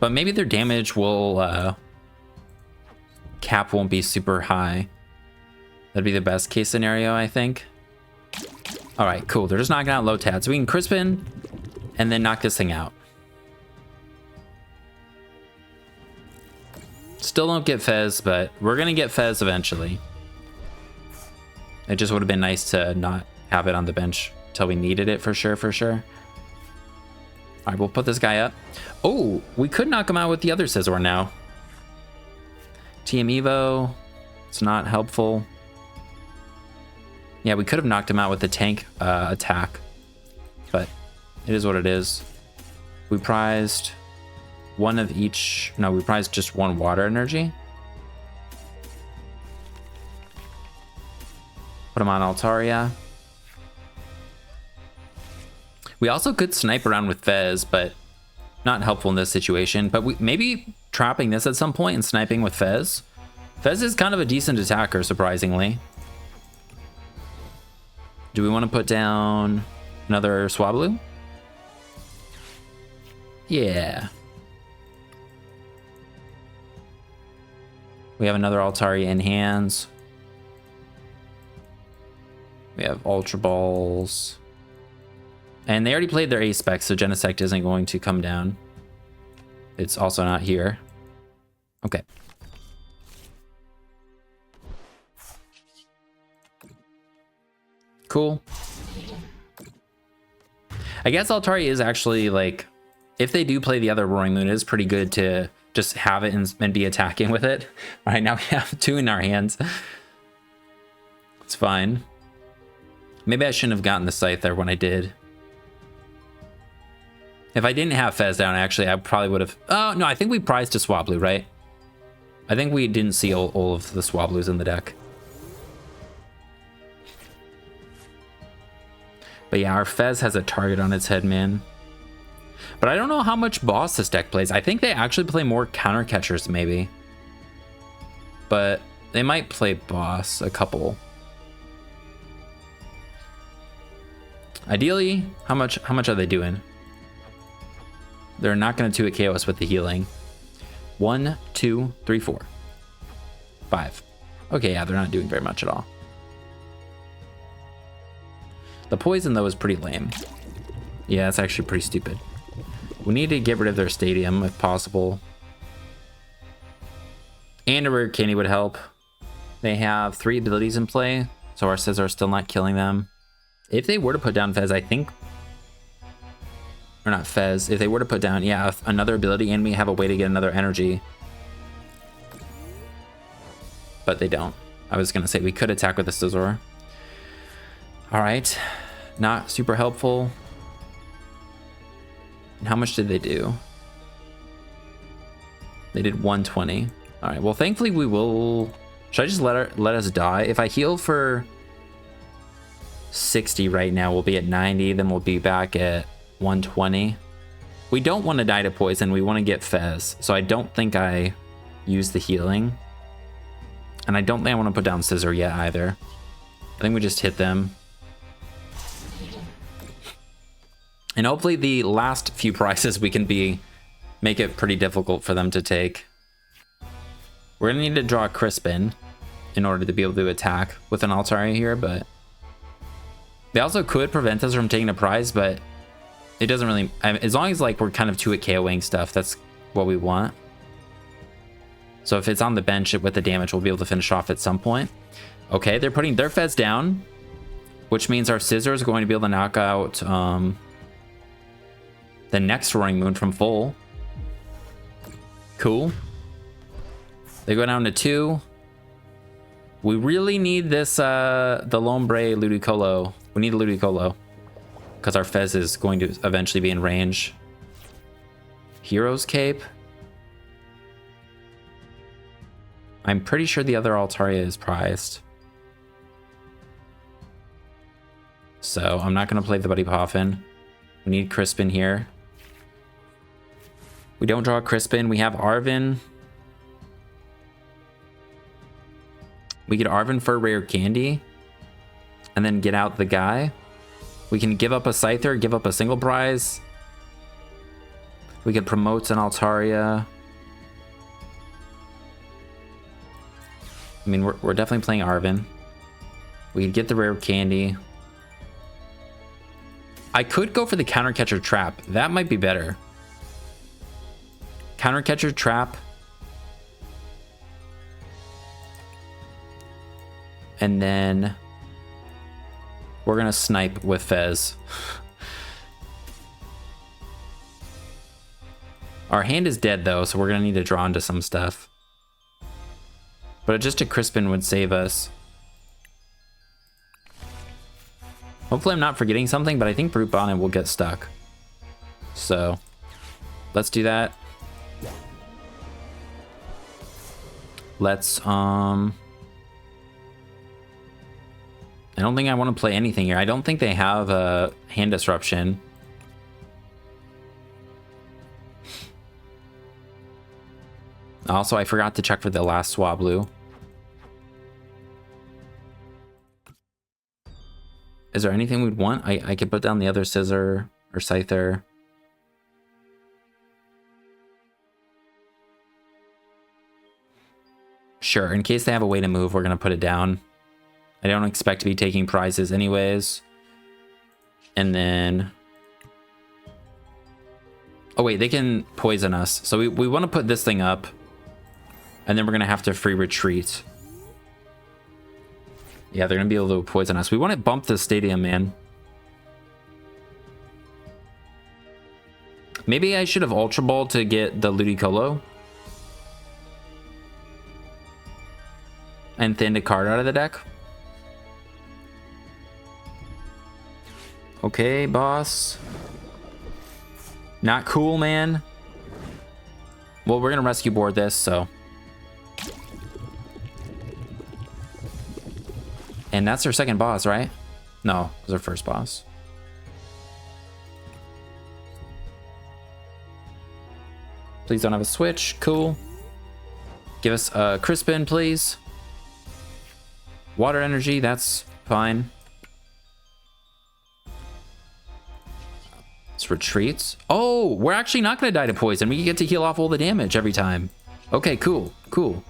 but maybe their damage will cap won't be super high. That'd be the best case scenario, I think. All right, cool. They're just knocking out Lotad, so we can Crispin and then knock this thing out. Still don't get Fez, but we're gonna get Fez eventually. It just would have been nice to not have it on the bench until we needed it for sure, All right, we'll put this guy up. Oh, we could knock him out with the other Scizor now. TM Evo, it's not helpful. Yeah, we could have knocked him out with the tank attack, but it is what it is. We prized one of each. No, we prized just one water energy. Put him on Altaria. We also could snipe around with Fez, but not helpful in this situation. But we maybe trapping this at some point and sniping with Fez. Fez is kind of a decent attacker, surprisingly. Do we want to put down another Swablu? Yeah. We have another Altaria in hands. We have Ultra Balls. And they already played their A spec, so Genesect isn't going to come down. It's also not here. Okay. Cool. I guess Altaria is actually like, if they do play the other Roaring Moon, it is pretty good to just have it and be attacking with it. All right, now we have two in our hands. It's fine. Maybe I shouldn't have gotten the Scyther when I did. If I didn't have Fez down, actually, I probably would have... Oh, no, I think we prized a Swablu, right? I think we didn't see all of the Swablus in the deck. But yeah, our Fez has a target on its head, man. But I don't know how much boss this deck plays. I think they actually play more counter catchers, maybe. But they might play boss a couple. Ideally, how much are they doing? They're not going to 2-hit KO us with the healing. 1, 2, 3, 4, 5. Okay, yeah, they're not doing very much at all. The poison, though, is pretty lame. Yeah, it's actually pretty stupid. We need to get rid of their stadium if possible. And a rare candy would help. They have 3 abilities in play, so our Scizor are still not killing them. If they were to put down Fez, I think... Or not Fez. If they were to put down, yeah, another ability, and we have a way to get another energy. But they don't. I was going to say we could attack with the Scizor. Alright. Not super helpful. And how much did they do? They did 120. Alright, well, thankfully we will... Should I just let us die? If I heal for 60 right now, we'll be at 90, then we'll be back at 120. We don't want to die to poison, we want to get Fez, so I don't think I use the healing. And I don't think I want to put down Scizor yet either. I think we just hit them. And hopefully the last few prizes we can make it pretty difficult for them to take. We're gonna need to draw a Crispin in order to be able to attack with an Altaria here, but they also could prevent us from taking a prize, but it doesn't really, as long as like we're kind of 2-hit KOing stuff, that's what we want. So if it's on the bench with the damage, we'll be able to finish off at some point. Okay, they're putting their Fez down, which means our Scizor is going to be able to knock out the next Roaring Moon from full. Cool. They go down to 2. We really need this, the Lombre Ludicolo. We need a Ludicolo because our Fez is going to eventually be in range. Hero's Cape. I'm pretty sure the other Altaria is prized. So I'm not going to play the Buddy Poffin. We need Crispin here. We don't draw Crispin. We have Arven. We get Arven for a rare candy. And then get out the guy. We can give up a Scyther, give up a single prize. We could promote an Altaria. I mean, we're definitely playing Arven. We could get the rare candy. I could go for the counter catcher trap. That might be better. Counter catcher trap. And then we're gonna snipe with Fez. Our hand is dead though, so we're gonna need to draw into some stuff. But just a Crispin would save us. Hopefully I'm not forgetting something, but I think Brute Bonnet will get stuck. So let's do that. Let's I don't think I want to play anything here. I don't think they have a hand disruption. Also, I forgot to check for the last Swablu. Is there anything we'd want? I could put down the other Scizor or Scyther. Sure, in case they have a way to move, we're going to put it down. I don't expect to be taking prizes anyways. And then... oh wait, they can poison us. So we want to put this thing up. And then we're going to have to free retreat. Yeah, they're going to be able to poison us. We want to bump the stadium, man. Maybe I should have Ultra Ball to get the Ludicolo. And thinned a card out of the deck. Okay, boss. Not cool, man. Well, we're going to rescue board this, so... and that's our second boss, right? No, it was our first boss. Please don't have a switch. Cool. Give us a Crispin, please. Water energy, that's fine. Let's retreat. Oh, we're actually not going to die to poison. We get to heal off all the damage every time. Okay, cool, cool.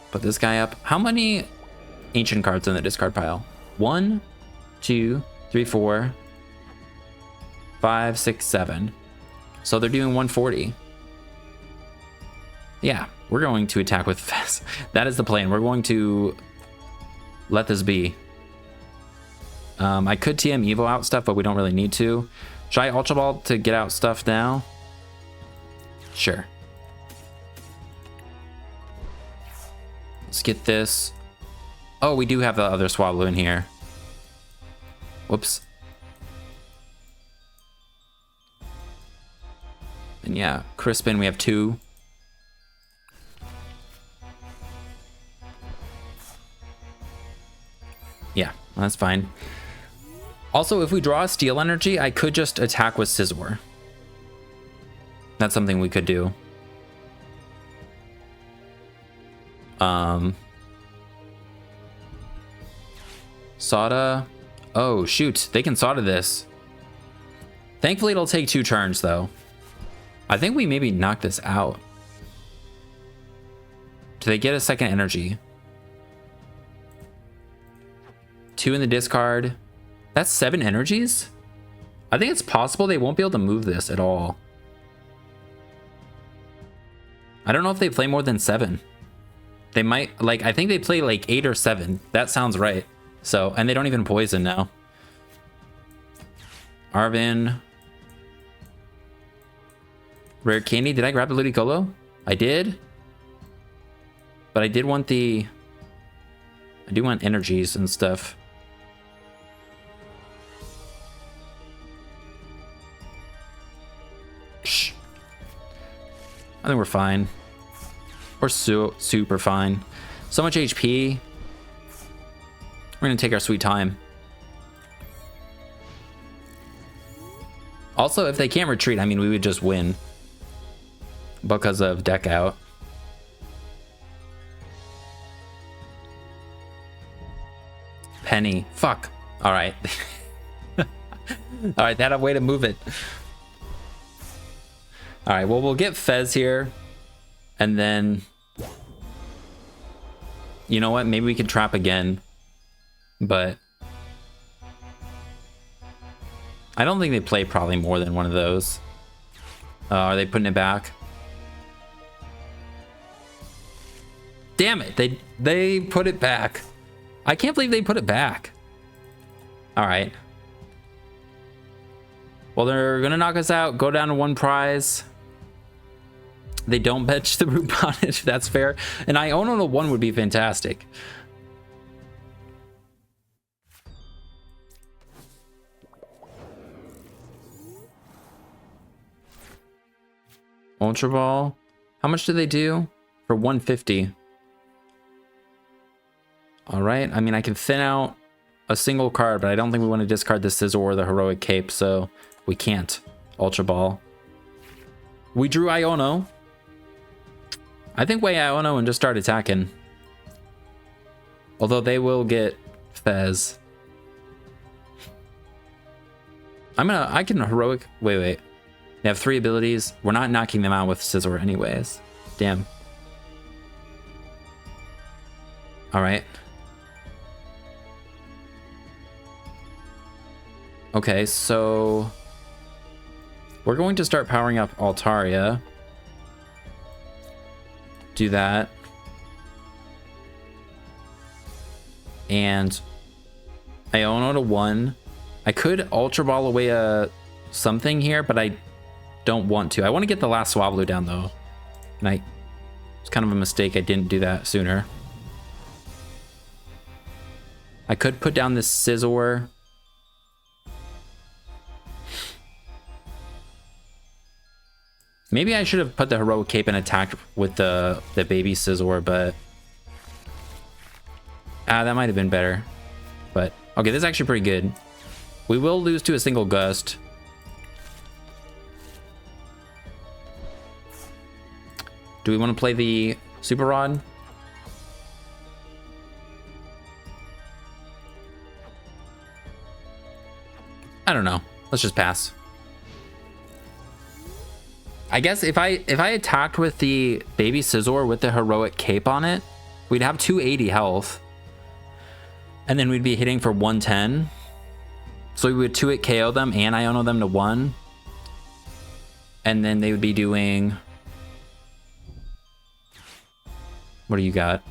Put this guy up. How many ancient cards in the discard pile? 1, 2, 3, 4, 5, 6, 7. So they're doing 140. Yeah, we're going to attack with Fez. That is the plan. We're going to let this be. I could TM Evo out stuff, but we don't really need to. Should I Ultra Ball to get out stuff now? Sure. Let's get this. Oh, we do have the other Swablu in here. Whoops. And yeah, Crispin, we have 2. Yeah, that's fine. Also, if we draw a Steel Energy, I could just attack with Scizor. That's something we could do. Sada. Oh, shoot. They can Sada this. Thankfully, it'll take 2 turns, though. I think we maybe knock this out. Do they get a second energy? 2 in the discard. That's 7 energies? I think it's possible they won't be able to move this at all. I don't know if they play more than 7. They might, like, I think they play like 8 or 7. That sounds right. So, and they don't even poison now. Arven. Rare candy. Did I grab the Ludicolo? I did. But I did want the... I do want energies and stuff. Shh. I think we're fine. We're super fine. So much HP. We're gonna take our sweet time. Also, if they can't retreat, I mean, we would just win. Because of deck out. Penny. Fuck. All right. All right, that a way to move it. All right, well, we'll get Fez here. And then... You know what? Maybe we can trap again. But... I don't think they play probably more than one of those. Are they putting it back? Damn it! They put it back. I can't believe they put it back. All right. Well, they're gonna knock us out. Go down to 1 prize. They don't bench the root bonnage. That's fair. And Iono to 1 would be fantastic. Ultra Ball. How much do they do? For 150. All right. I mean, I can thin out a single card, but I don't think we want to discard the Scizor or the Heroic Cape, so we can't. Ultra Ball. We drew Iono. I think way Iono and just start attacking. Although they will get Fez. I can Heroic. Wait. They have 3 abilities. We're not knocking them out with Scizor anyways. Damn. All right. Okay, so we're going to start powering up Altaria. Do that. And Iono to 1. I could Ultra Ball away a something here, but I don't want to. I want to get the last Swablu down though. And it's kind of a mistake I didn't do that sooner. I could put down this Scizor. Maybe I should have put the Heroic Cape and attacked with the baby Scizor, but that might have been better. But okay, this is actually pretty good. We will lose to a single Gust. Do we want to play the Super Rod? I don't know. Let's just pass. I guess if I attacked with the baby Scizor with the Heroic Cape on it, we'd have 280 health. And then we'd be hitting for 110. So we would 2-hit KO them and Iono them to 1. And then they would be doing... What do you got?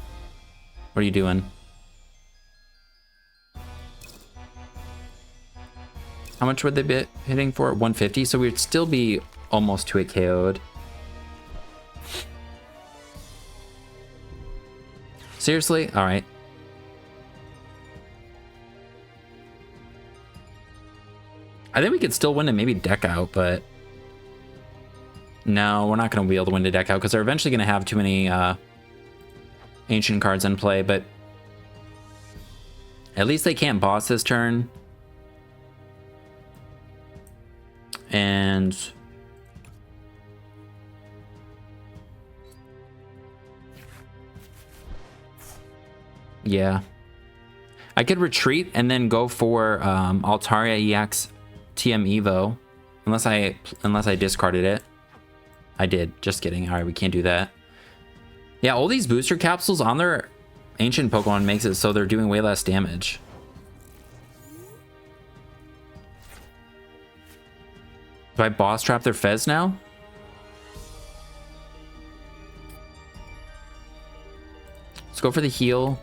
What are you doing? How much would they be hitting for? 150? So we'd still be almost 2-hit KO'd. Seriously? All right. I think we could still win and maybe deck out, but no, we're not going to be able to win to deck out because they're eventually going to have too many ancient cards in play, but at least they can't boss this turn. And yeah, I could retreat and then go for Altaria EX TM Evo, unless I discarded it. I did. Just kidding. All right, we can't do that. Yeah, all these booster capsules on their ancient Pokemon makes it so they're doing way less damage. Do I boss trap their Fez now? Let's go for the heal.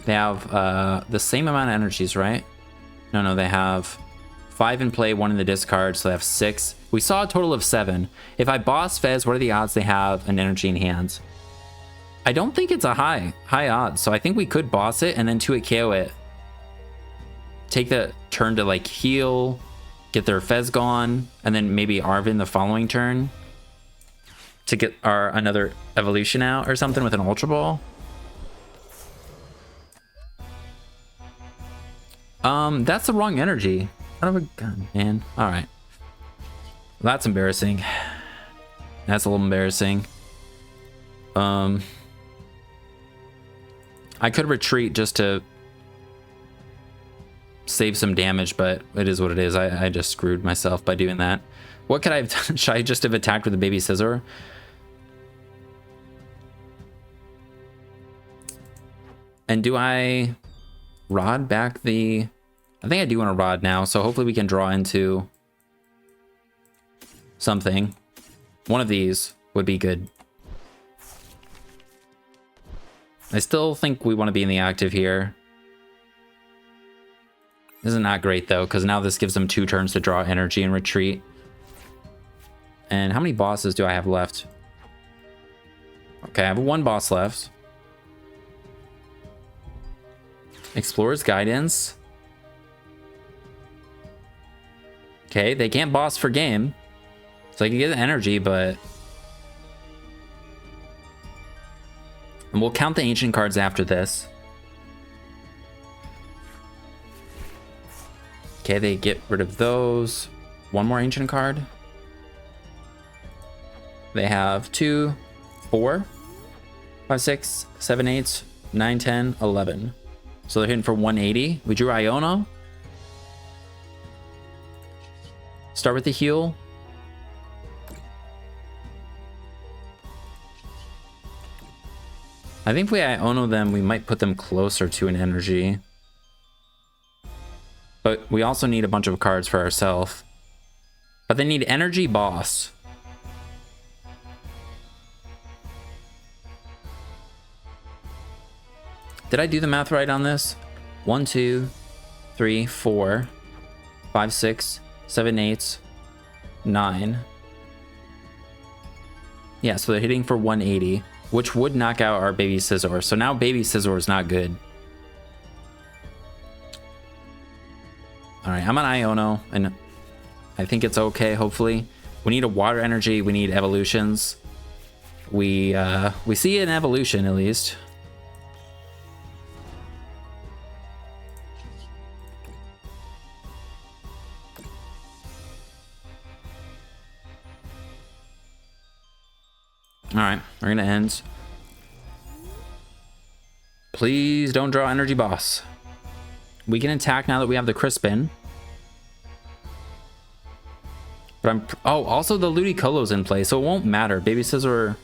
They have the same amount of energies, right? No, they have 5 in play, 1 in the discard, so they have 6. We saw a total of 7. If I boss Fez, what are the odds they have an energy in hand? I don't think it's a high odds, so I think we could boss it and then 2-hit KO it. Take the turn to like heal, get their Fez gone, and then maybe Arven the following turn to get our another evolution out or something with an Ultra Ball. That's the wrong energy. Out of a gun, man. All right. Well, that's embarrassing. That's a little embarrassing. I could retreat just to save some damage, but it is what it is. I just screwed myself by doing that. What could I have done? Should I just have attacked with the baby Scizor? And do I rod back the... I think I do want to rod now, so hopefully we can draw into something. One of these would be good. I still think we want to be in the active here. This is not great though, because now this gives them 2 turns to draw energy and retreat. And how many bosses do I have left? Okay, I have 1 boss left. Explorer's Guidance. Okay, they can't boss for game. So I can get energy, but... And we'll count the ancient cards after this. Okay, they get rid of those. 1 more ancient card. They have 2, 4, 5, 6, 7, 8, 9, 10, 11. So they're hitting for 180. We drew Iono. Start with the heal. I think if we Iono them, we might put them closer to an energy. But we also need a bunch of cards for ourselves. But they need energy boss. Did I do the math right on this? 1, 2, 3, 4, 5, 6, 7, 8, 9. Yeah, so they're hitting for 180, which would knock out our baby Scizor. So now baby Scizor is not good. All right, I'm on Iono, and I think it's okay, hopefully. We need a water energy. We need evolutions. We see an evolution, at least. All right, we're gonna end. Please don't draw energy boss. We can attack now that we have the Crispin. But oh, also the Ludicolo's in play, so it won't matter. Baby Scizor,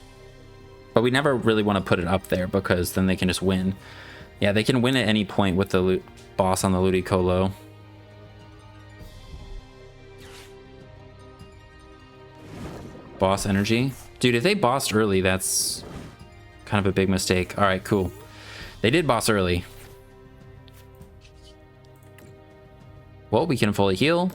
but we never really want to put it up there because then they can just win. Yeah, they can win at any point with the boss on the Ludicolo. Boss energy. Dude, if they bossed early, that's kind of a big mistake. All right, cool. They did boss early. Well, we can fully heal.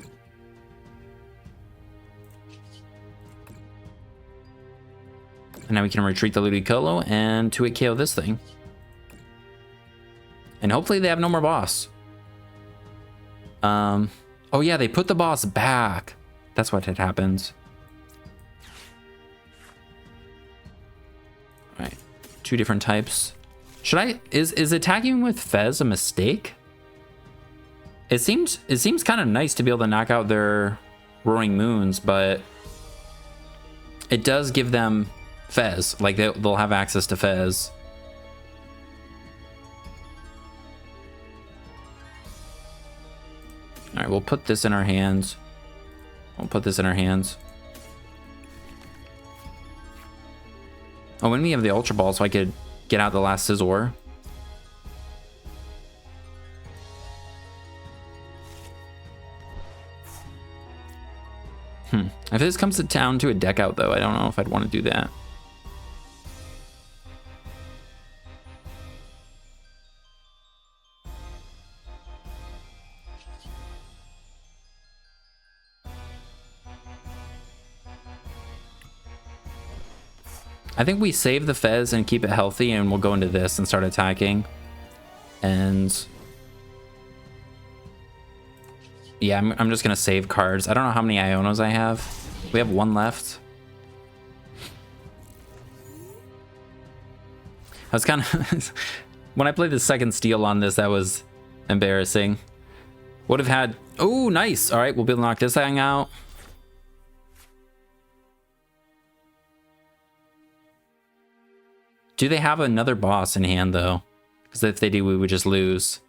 And now we can retreat the Ludicolo and 2-hit KO this thing. And hopefully they have no more boss. Oh yeah, they put the boss back. That's what had happened. All right, 2 different types. Should I, is attacking with Fez a mistake? It seems kind of nice to be able to knock out their Roaring Moons, but it does give them Fez. Like they'll have access to Fez. All right, we'll put this in our hands. We'll put this in our hands. Oh, when we have the Ultra Ball, so I could get out the last Scizor. If this comes to town to a deck out, though, I don't know if I'd want to do that. I think we save the Fez and keep it healthy, and we'll go into this and start attacking. And yeah, I'm just gonna save cards. I don't know how many Ionos I have. We have 1 left. I was kind of when I played the second steal on this, that was embarrassing. Would have had, oh, nice. All right, we'll be able to knock this thing out. Do they have another boss in hand, though? Because if they do, we would just lose.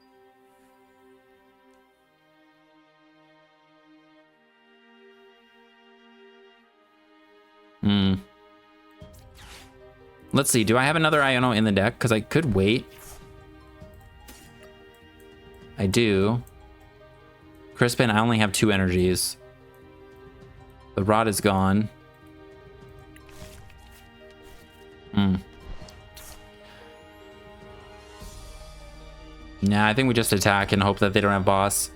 Let's see. Do I have another Iono in the deck? Because I could wait. I do. Crispin, I only have 2 energies. The rod is gone. Nah, I think we just attack and hope that they don't have boss.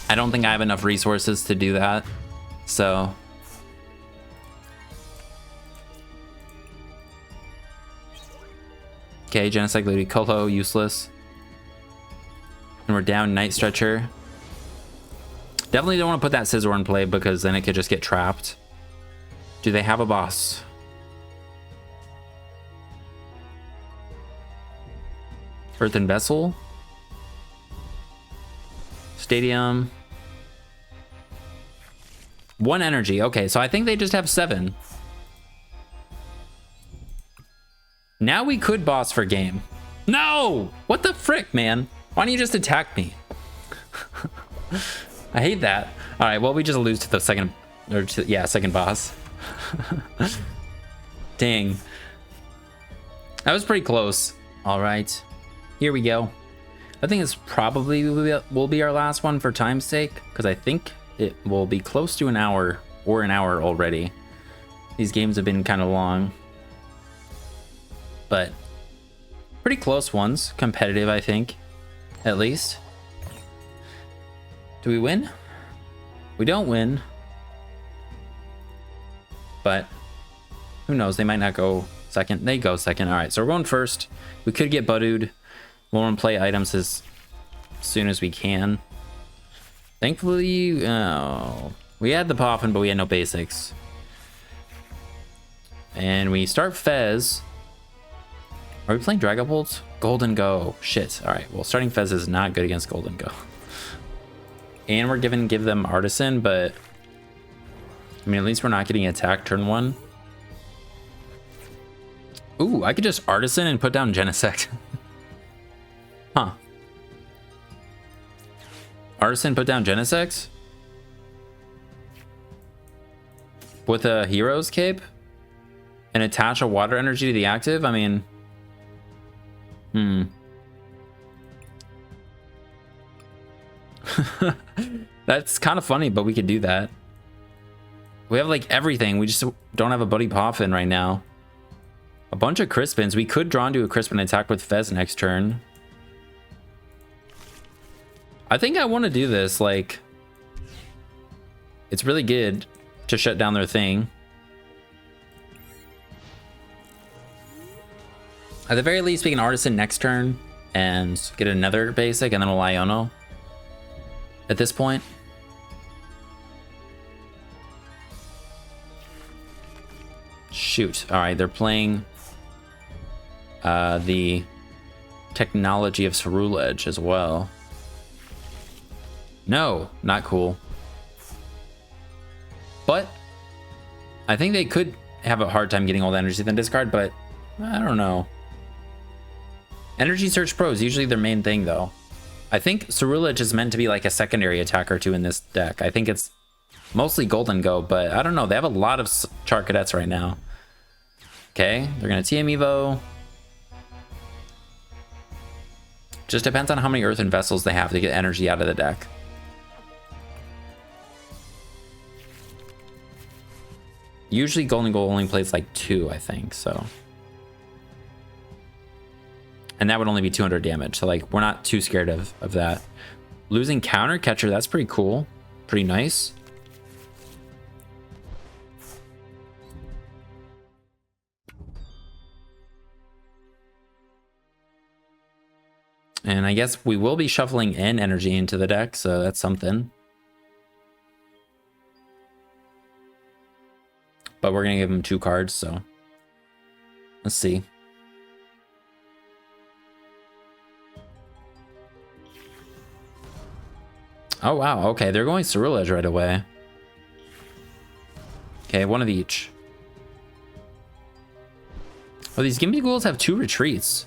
I don't think I have enough resources to do that. So... Okay, Genesect Ludicolo, useless. And we're down Night Stretcher. Definitely don't want to put that Scizor in play because then it could just get trapped. Do they have a boss? Earthen Vessel. Stadium. 1 energy. Okay, so I think they just have 7. Now we could boss for game. No! What the frick, man? Why don't you just attack me? I hate that. All right, well, we just lose to the second, or to, yeah, second boss. Dang. That was pretty close. All right, here we go. I think this probably will be our last one for time's sake, because I think it will be close to an hour or an hour already. These games have been kind of long. But pretty close ones. Competitive, I think. At least. Do we win? We don't win. But who knows? They might not go second. They go second. All right, so we're going first. We could get Buddied. We'll want to play items as soon as we can. Thankfully, we had the Poffin, but we had no basics. And we start Fez. Are we playing Dragapult? Golden Go. Shit. All right. Well, starting Fez is not good against Golden Go. And we're give them Artisan, but I mean, at least we're not getting attacked turn 1. Ooh, I could just Artisan and put down Genesect. Huh. Artisan put down Genesect? With a Hero's Cape? And attach a water energy to the active? I mean... That's kind of funny, but we could do that. We have like everything. We just don't have a Buddy Poffin right now. A bunch of Crispins. We could draw into a Crispin attack with Fez next turn. I think I want to do this. Like, it's really good to shut down their thing. At the very least, we can Artisan next turn and get another basic, and then we'll Iono at this point. Shoot. All right, they're playing the technology of Ceruledge as well. No, not cool. But I think they could have a hard time getting all the energy then discard, but I don't know. Energy Search Pro is usually their main thing, though. I think Ceruledge is meant to be like a secondary attacker too in this deck. I think it's mostly Golden Go, but I don't know. They have a lot of Char Cadets right now. Okay, they're gonna TM Evo. Just depends on how many Earthen Vessels they have to get energy out of the deck. Usually Golden Go only plays like 2, I think, so. And that would only be 200 damage, so like we're not too scared of that. Losing Counter Catcher, that's pretty cool. Pretty nice. And I guess we will be shuffling in energy into the deck, so that's something. But we're gonna give him 2 cards, so let's see. Oh wow, okay, they're going Ceruledge right away. Okay, one of each. Oh, these Gimpy Ghouls have 2 retreats.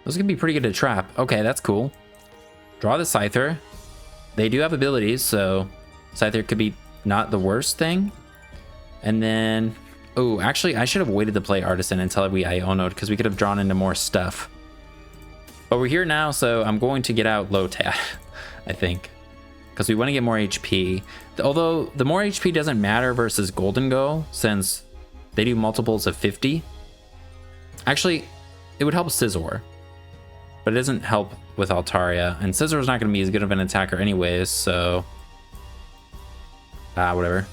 Those can be pretty good to trap. Okay, that's cool. Draw the Scyther. They do have abilities, so Scyther could be not the worst thing. And then, oh, actually, I should have waited to play Artisan until we Iono'd, because we could have drawn into more stuff. But we're here now, so I'm going to get out Lotad, I think, because we want to get more HP. Although the more HP doesn't matter versus Golden Go, since they do multiples of 50. Actually, it would help Scizor, but it doesn't help with Altaria, and Scizor's not going to be as good of an attacker anyways, so whatever.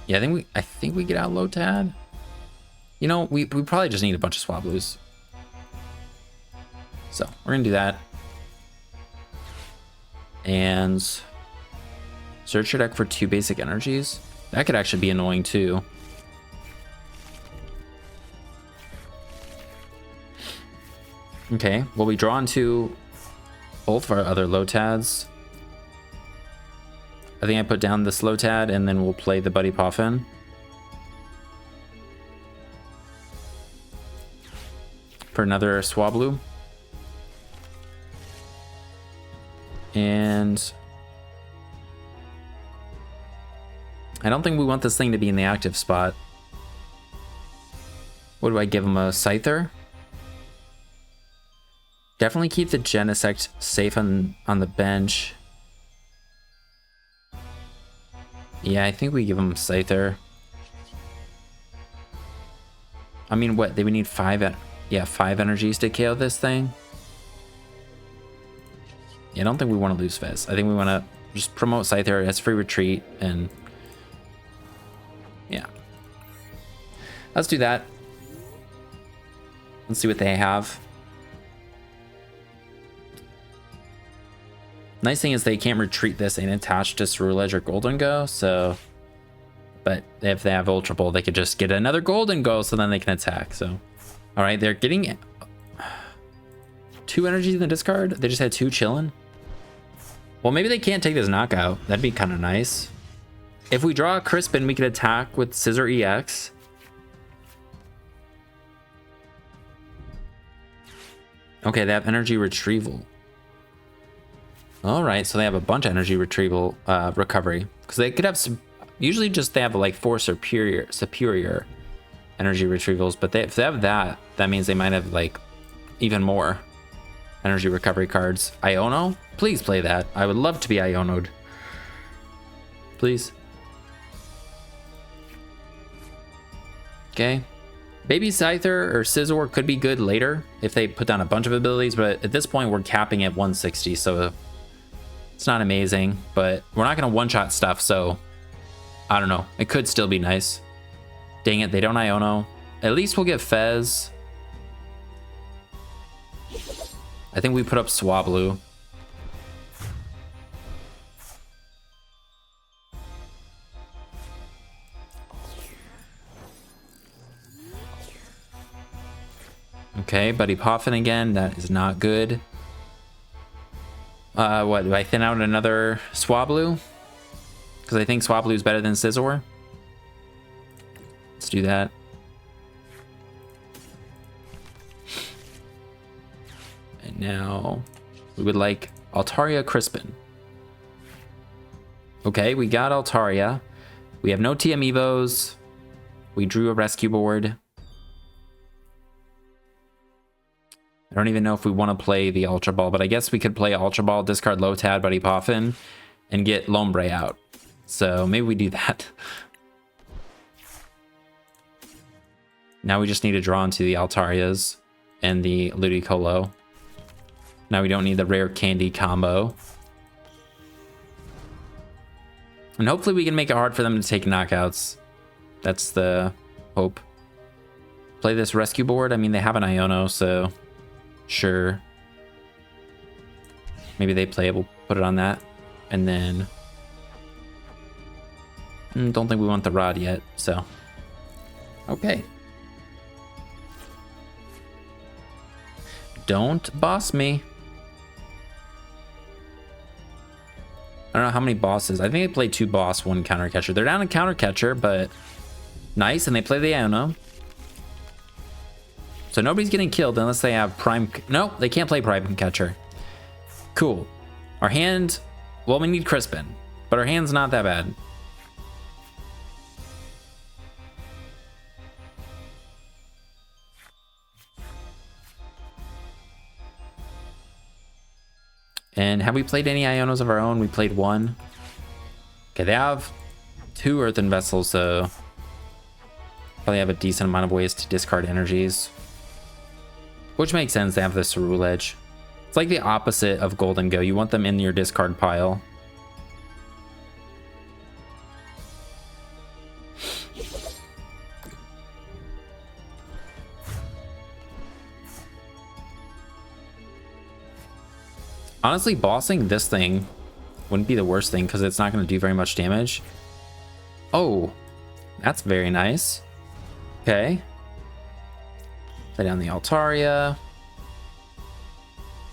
Yeah, I think we get out Lotad. You know, we probably just need a bunch of Swablus. So we're gonna do that. And search your deck for 2 basic energies. That could actually be annoying too. Okay, well, we draw into both of our other Lotads. I think I put down this Lotad, and then we'll play the Buddy Poffin. For another Swablu. And I don't think we want this thing to be in the active spot. What do I give him? A Scyther? Definitely keep the Genesect safe on the bench. Yeah, I think we give him Scyther. I mean, what? They would need 5 energies to KO this thing. Yeah, I don't think we want to lose Fez. I think we want to just promote Scyther as free retreat, and yeah. Let's do that. Let's see what they have. Nice thing is they can't retreat this and attach to Ceruledge or Golden Go, so... But if they have Ultra Ball, they could just get another Golden Go, so then they can attack, so... Alright, they're getting 2 energies in the discard? They just had 2 chilling? Well, maybe they can't take this knockout. That'd be kind of nice. If we draw a Crispin, we could attack with Scizor EX. Okay, they have energy retrieval. Alright, so they have a bunch of energy retrieval recovery. Because they could have some... Usually just they have like 4 superior energy retrievals, but if they have that, that means they might have like even more energy recovery cards. Iono? Please play that. I would love to be Iono'd. Please. Okay. Baby Scyther or Scizor could be good later if they put down a bunch of abilities, but at this point we're capping at 160, so it's not amazing, but we're not going to one-shot stuff, so I don't know. It could still be nice. Dang it, they don't Iono. At least we'll get Fez. I think we put up Swablu. Okay, Buddy Poffin again. That is not good. What, do I thin out another Swablu? Because I think Swablu is better than Scizor. Let's do that. And now we would like Altaria Crispin. Okay, we got Altaria. We have no TM Evos. We drew a rescue board. I don't even know if we want to play the Ultra Ball, but I guess we could play Ultra Ball, discard Lotad, Buddy Poffin, and get Lombre out. So maybe we do that. Now we just need to draw into the Altarias and the Ludicolo. Now we don't need the rare candy combo. And hopefully we can make it hard for them to take knockouts. That's the hope. Play this rescue board. I mean, they have an Iono, so sure. Maybe they play it. We'll put it on that. And then... don't think we want the rod yet, so... Okay. Don't boss me. I don't know how many bosses. I think they play 2 boss, 1 counter catcher. They're down a counter catcher, but nice. And they play the Iono. So nobody's getting killed unless they have prime. No, they can't play prime catcher. Cool. Our hand, well, we need Crispin, but our hand's not that bad. And have we played any Ionos of our own? We played 1. Okay, they have 2 earthen vessels, so probably have a decent amount of ways to discard energies. Which makes sense, they have the Swablu. It's like the opposite of Golden Go. You want them in your discard pile. Honestly, bossing this thing wouldn't be the worst thing because it's not going to do very much damage. Oh, that's very nice. Okay. Play down the Altaria.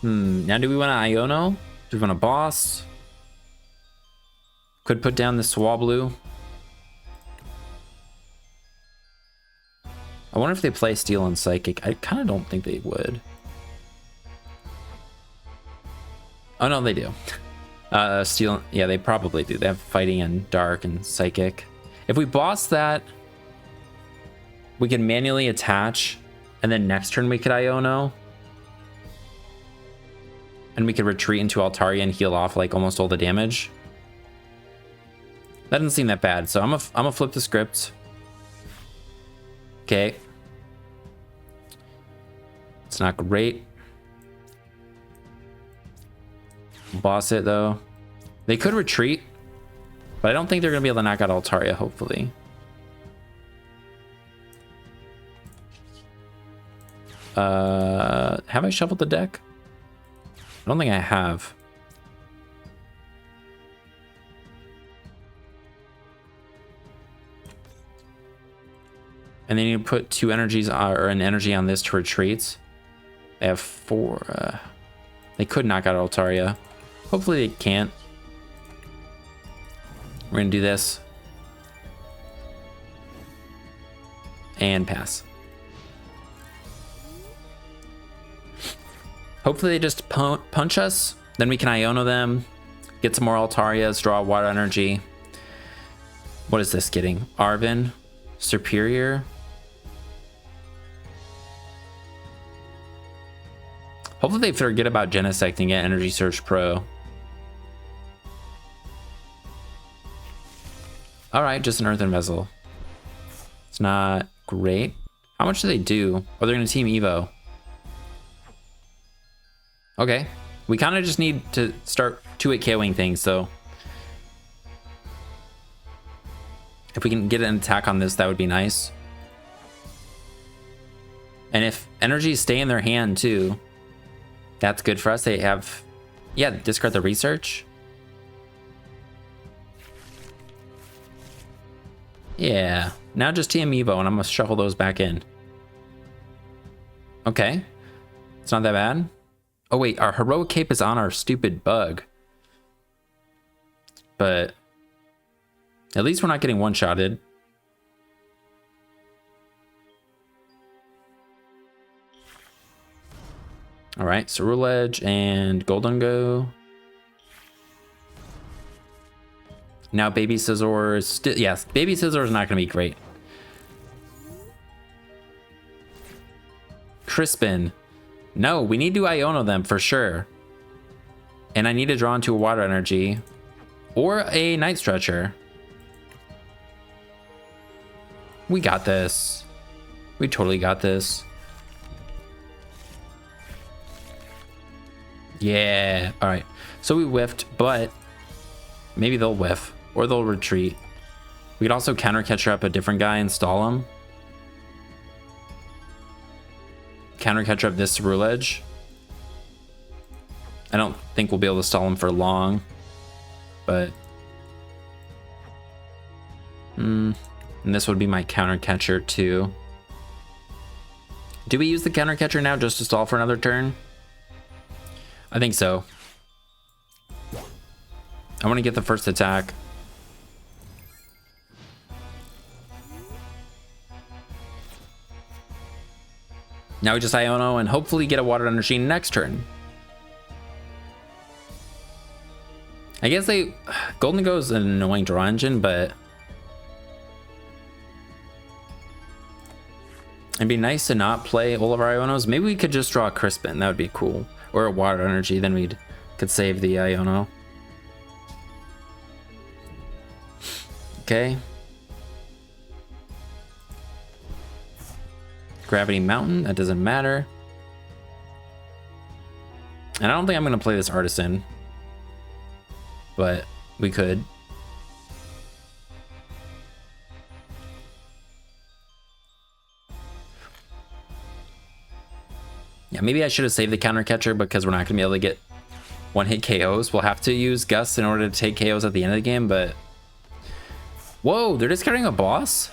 Now do we want to Iono? Do we want to boss? Could put down the Swablu. I wonder if they play Steel and Psychic. I kind of don't think they would. Oh no, they do. Steel, yeah, they probably do. They have Fighting and Dark and Psychic. If we boss that, we can manually attach, and then next turn we could Iono. And we could retreat into Altaria and heal off like almost all the damage. That doesn't seem that bad, so I'm gonna flip the script. Okay. It's not great. Boss it though. They could retreat, but I don't think they're gonna be able to knock out Altaria, hopefully. Have I shuffled the deck? I don't think I have. And they need to put 2 energies or an energy on this to retreat. They have 4. They could knock out Altaria. Hopefully they can't. We're gonna do this. And pass. Hopefully they just punch us. Then we can Iono them. Get some more Altarias. Draw water energy. What is this getting? Arven. Superior. Hopefully they forget about Genesect and get Energy Surge Pro. Alright, just an earthen vessel. It's not great. How much do they do? Oh, they're gonna team Evo. Okay. We kind of just need to start 2-hit KOing things, so if we can get an attack on this, that would be nice. And if energies stay in their hand too, that's good for us. They have, yeah, discard the research. Yeah, now just TM Evo, and I'm gonna shuffle those back in. Okay, it's not that bad. Oh wait, our heroic cape is on our stupid bug. But at least we're not getting one-shotted. All right, Swablu and Golden Go. Now Baby Scizor is still, yes, Baby Scizor is not gonna be great. Crispin. No, we need to Iono them for sure. And I need to draw into a water energy or a Night Stretcher. We got this. We totally got this. Yeah. All right. So we whiffed, but maybe they'll whiff or they'll retreat. We could also counter catcher up a different guy and stall him. Counter catcher up this Swablu. I don't think we'll be able to stall him for long, but and this would be my counter catcher too. Do we use the counter catcher now just to stall for another turn? I think so. I want to get the first attack. Now we just Iono and hopefully get a Water Energy next turn. I guess Golden Go is an annoying draw engine, but it'd be nice to not play all of our Ionos. Maybe we could just draw a Crispin. That would be cool. Or a Water Energy. Then we could save the Iono. Okay. Gravity Mountain. That doesn't matter. And I don't think I'm going to play this Artisan. But we could. Yeah, maybe I should have saved the counter catcher because we're not going to be able to get one-hit KOs. We'll have to use Gust in order to take KOs at the end of the game, but... Whoa, they're discarding a boss?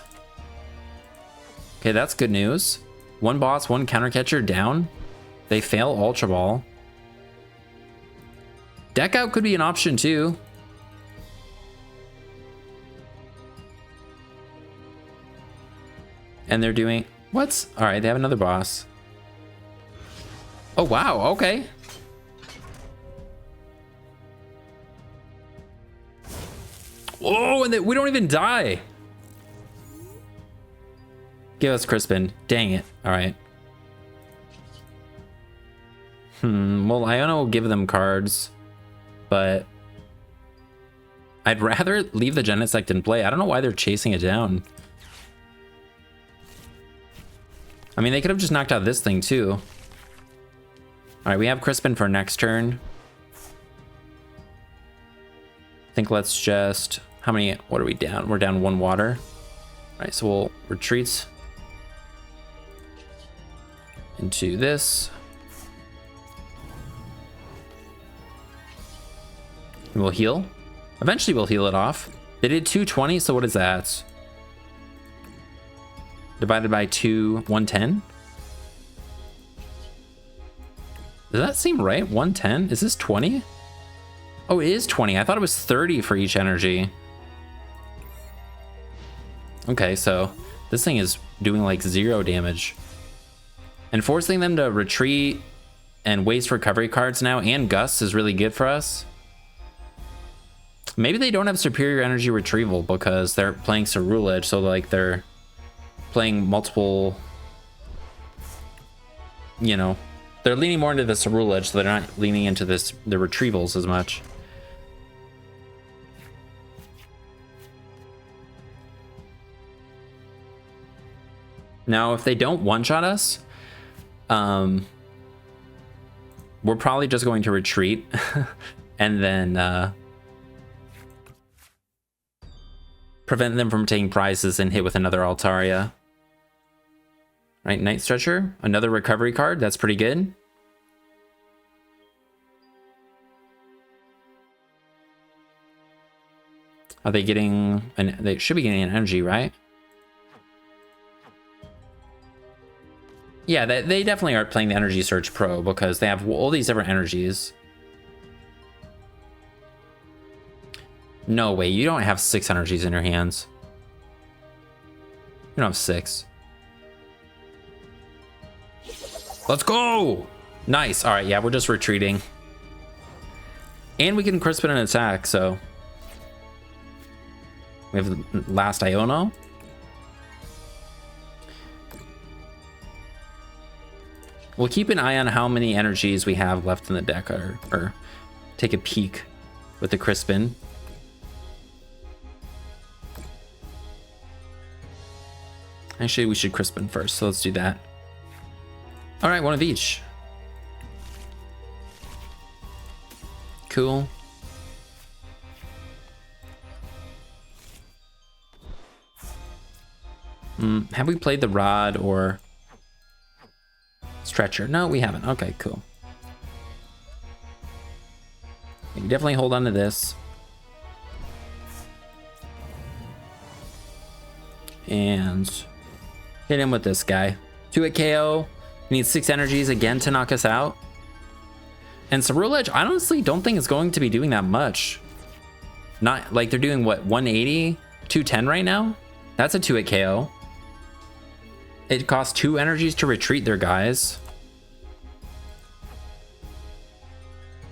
Okay, that's good news. One boss, one counter catcher down. They fail Ultra Ball. Deck out could be an option too. And they're doing... What? Alright, they have another boss. Oh, wow, okay. Oh, and we don't even die. Give us Crispin. Dang it. Alright. Well, Iono will give them cards, but I'd rather leave the Genesect in play. I don't know why they're chasing it down. I mean, they could have just knocked out this thing too. All right, we have Crispin for next turn. I think let's just... How many... What are we down? We're down 1 water. All right, so we'll retreat into this. And we'll heal. Eventually we'll heal it off. They did 220, so what is that? Divided by 2, 110? Does that seem right? 110? Is this 20? Oh, it is 20. I thought it was 30 for each energy. Okay, so this thing is doing like 0 damage. And forcing them to retreat and waste recovery cards now and Gust is really good for us. Maybe they don't have superior energy retrieval because they're playing Cerulege, so like they're playing multiple, you know, they're leaning more into the Cerulege, so they're not leaning into the retrievals as much. Now, if they don't one-shot us, we're probably just going to retreat and then prevent them from taking prizes and hit with another Altaria. Right, Night Stretcher, another recovery card. That's pretty good. Are they getting they should be getting an energy, right? Yeah, they definitely are playing the Energy Surge Pro because they have all these different energies. No way, you don't have 6 energies in your hands. You don't have 6. Let's go! Nice. All right, yeah, we're just retreating. And we can Crispin an attack, so... We have last Iono. We'll keep an eye on how many energies we have left in the deck, or take a peek with the Crispin. Actually, we should Crispin first, so let's do that. All right, 1 of each. Cool. Have we played the Rod or Stretcher? No, we haven't. Okay, cool. You definitely hold on to this. And hit him with this guy. 2-hit KO. We need 6 energies again to knock us out. And Cerulege, I honestly don't think it's going to be doing that much. Not like they're doing what, 180, 210 right now? That's a 2-hit KO. It costs 2 energies to retreat their guys.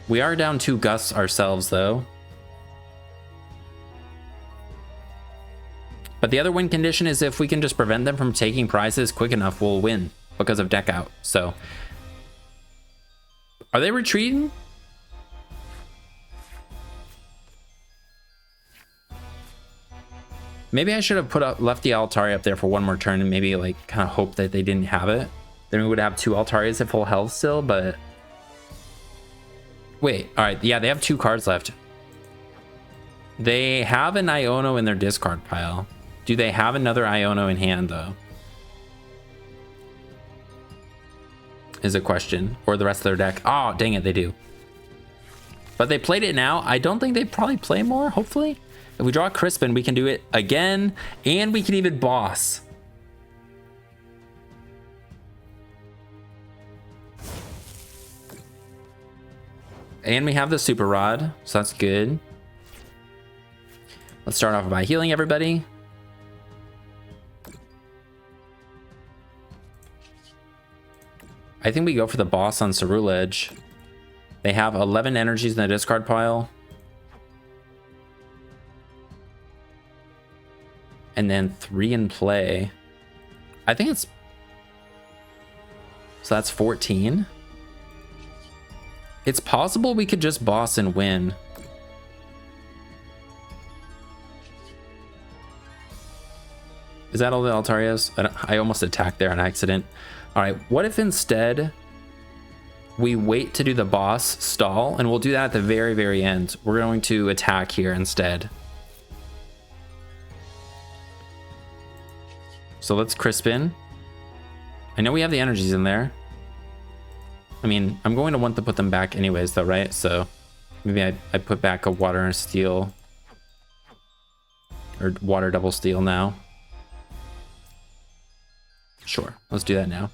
We are down 2 gusts ourselves though. But the other win condition is if we can just prevent them from taking prizes quick enough, we'll win because of deck out. So, are they retreating? Maybe I should have left the Altaria up there for one more turn and maybe like kind of hope that they didn't have it. Then we would have 2 Altarias at full health still, but wait, all right, yeah, they have 2 cards left. They have an Iono in their discard pile. Do they have another Iono in hand though? Is a question. Or the rest of their deck. Oh, dang it, they do. But they played it now. I don't think they probably play more, hopefully. If we draw Crispin, we can do it again, and we can even boss. And we have the Super Rod, so that's good. Let's start off by healing everybody. I think we go for the boss on Ceruledge. They have 11 energies in the discard pile. And then 3 in play. I think it's... So that's 14. It's possible we could just boss and win. Is that all the Altarias? I almost attacked there on accident. All right, what if instead we wait to do the boss stall, and we'll do that at the very, very end. We're going to attack here instead. So let's Crispin. I know we have the energies in there. I mean, I'm going to want to put them back anyways though, right? So maybe I put back a water and steel. Or water double steel now. Sure, let's do that now.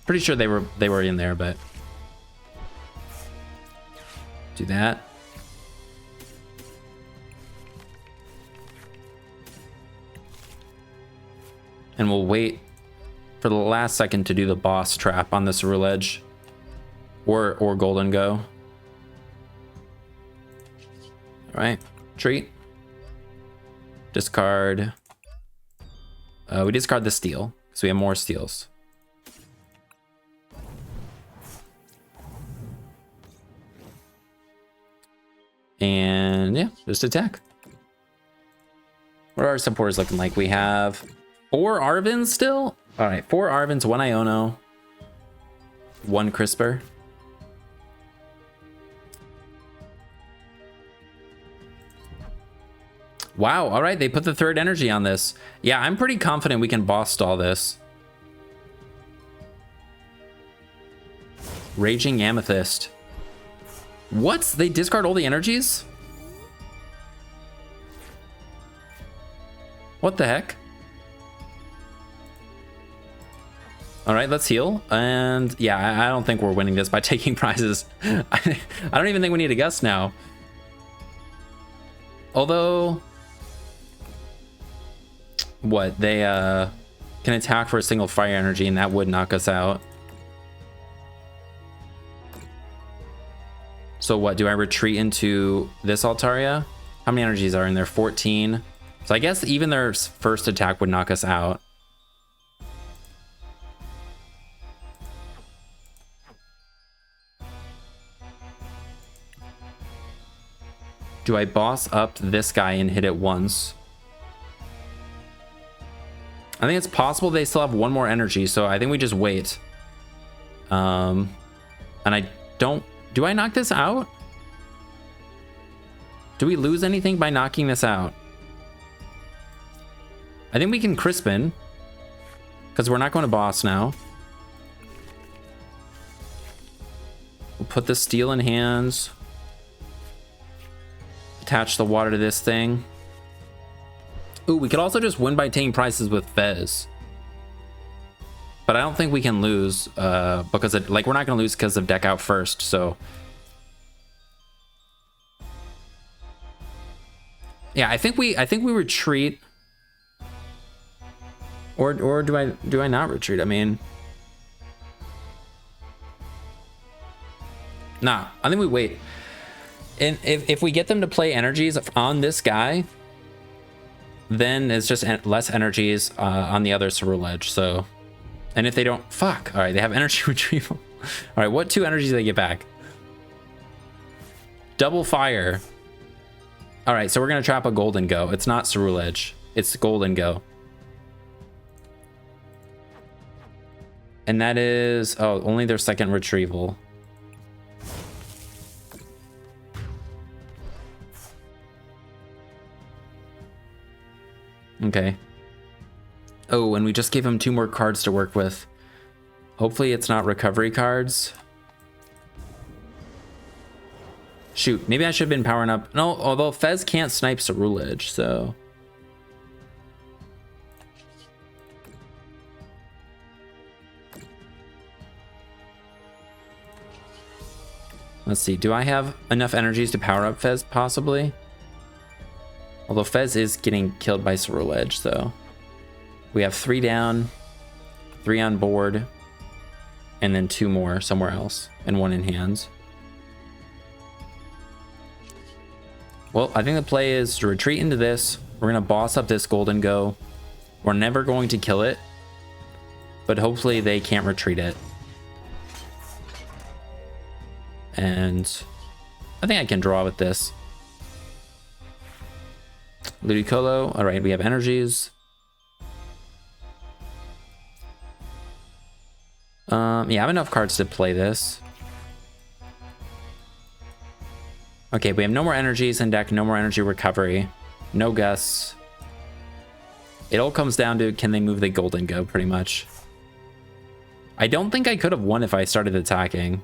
Pretty sure they were in there, but do that. And we'll wait for the last second to do the boss trap on this Ceruledge or Golden Go. All right, treat. Discard. We discard the steel, so we have more steels. And yeah, just attack. What are our supporters looking like? We have 4 Arvens still? All right, 4 Arvens, 1 Iono, 1 Crisper. Wow, all right, they put the 3rd energy on this. Yeah, I'm pretty confident we can boss stall this. Raging Amethyst. What? They discard all the energies? What the heck? All right, let's heal. And yeah, I don't think we're winning this by taking prizes. I don't even think we need a gust now. Although, what, they can attack for a single fire energy, and that would knock us out. So what, do I retreat into this Altaria? How many energies are in there? 14. So I guess even their first attack would knock us out. Do I boss up this guy and hit it once? I think it's possible they still have 1 more energy, so I think we just wait. And I don't... Do I knock this out? Do we lose anything by knocking this out? I think we can Crispin, because we're not going to boss now. We'll put the steel in hands. Attach the water to this thing. Ooh, we could also just win by taking prizes with Fez. But I don't think we can lose because we're not going to lose because of deck out first. So Yeah, I think we retreat. Or do I not retreat? I mean, nah, I think we wait. And if we get them to play energies on this guy, then it's just less energies on the other Ceruledge. So, and if they don't, fuck. All right, they have energy retrieval. All right, what 2 energies do they get back? Double fire. All right, so we're gonna trap a Golden Go. It's not Ceruledge. It's Golden Go. And that is, oh, only their second retrieval. Okay. Oh, and we just gave him 2 more cards to work with. Hopefully it's not recovery cards. Shoot, maybe I should have been powering up. No, although Fez can't snipe Ceruledge, so... Let's see, do I have enough energies to power up Fez, possibly? Although Fez is getting killed by Ceruledge, so... We have 3 down, 3 on board, and then 2 more somewhere else, and 1 in hands. Well, I think the play is to retreat into this. We're going to boss up this Golden Go. We're never going to kill it, but hopefully they can't retreat it. And I think I can draw with this. Ludicolo. All right, we have energies. Yeah, I have enough cards to play this. Okay, we have no more energies in deck, no more energy recovery, no gusts. It all comes down to, can they move the Golden Go, pretty much. I don't think I could have won if I started attacking.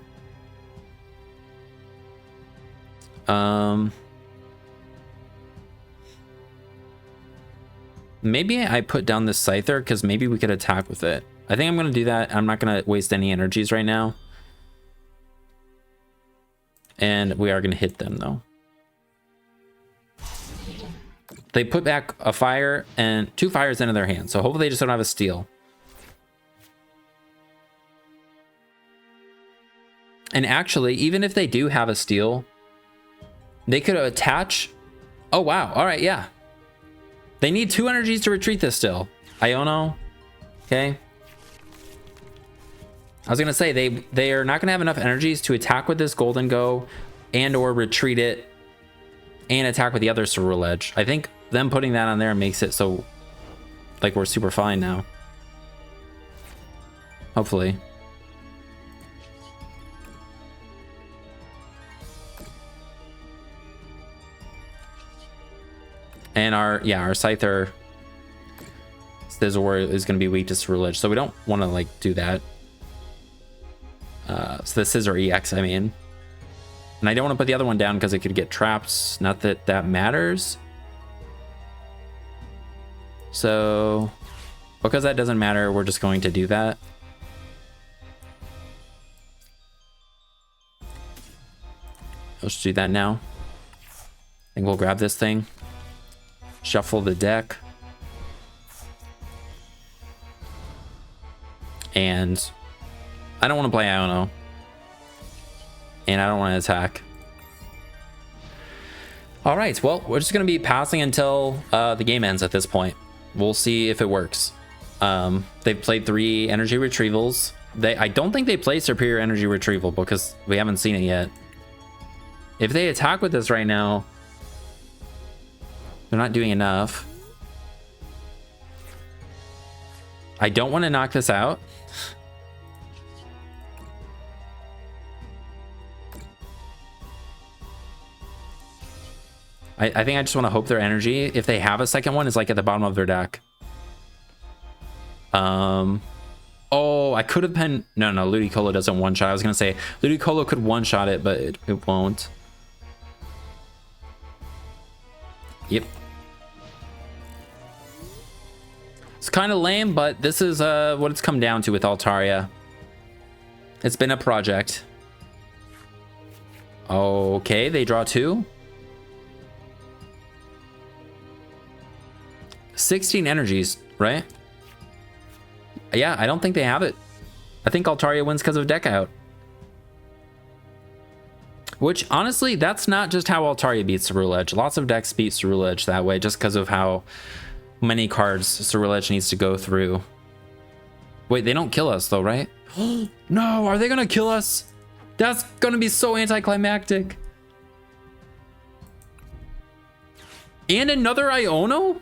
Maybe I put down this Scyther, because maybe we could attack with it. I think I'm going to do that. I'm not going to waste any energies right now. And we are going to hit them, though. They put back a fire and 2 fires into their hand, so hopefully they just don't have a steal. And actually, even if they do have a steal, they could attach. Oh, wow. All right, yeah. They need 2 energies to retreat this still. Iono. Okay. I was going to say, they are not going to have enough energies to attack with this Golden Go and or retreat it and attack with the other Ceruledge. I think them putting that on there makes it so like we're super fine now. Hopefully. And our Scyther Scizor is going to be weak to Ceruledge, so we don't want to like do that. So the Scizor EX, I mean. And I don't want to put the other one down because it could get trapped. Not that that matters. So, because that doesn't matter, we're just going to do that. Let's do that now. I think we'll grab this thing. Shuffle the deck. And I don't want to play Iono. And I don't want to attack. All right, well, we're just going to be passing until the game ends at this point. We'll see if it works. They've played 3 energy retrievals. I don't think they play superior energy retrieval because we haven't seen it yet. If they attack with this right now, they're not doing enough. I don't want to knock this out. I think I just want to hope their energy, if they have a second one, is like at the bottom of their deck. Oh, I could have been... No, Ludicolo doesn't one-shot. I was going to say, Ludicolo could one-shot it, but it won't. Yep. It's kind of lame, but this is what it's come down to with Altaria. It's been a project. Okay, they draw 2. 16 energies, right? Yeah, I don't think they have it. I think Altaria wins because of deck out. Which, honestly, that's not just how Altaria beats Ceruledge. Lots of decks beat Ceruledge that way, just because of how many cards Ceruledge needs to go through. Wait, they don't kill us, though, right? No, are they going to kill us? That's going to be so anticlimactic. And another Iono?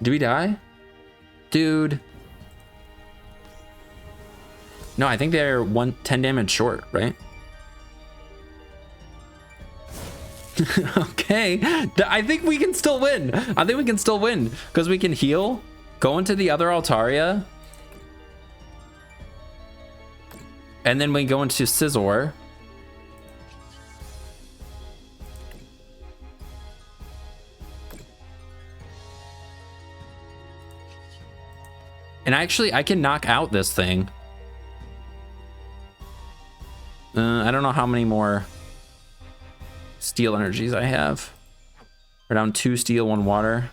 Do we die? Dude. No, I think they're 10 damage short, right? Okay. I think we can still win. I think we can still win because we can heal, go into the other Altaria, and then we go into Scizor. And actually, I can knock out this thing. I don't know how many more steel energies I have. We're down 2 steel, 1 water.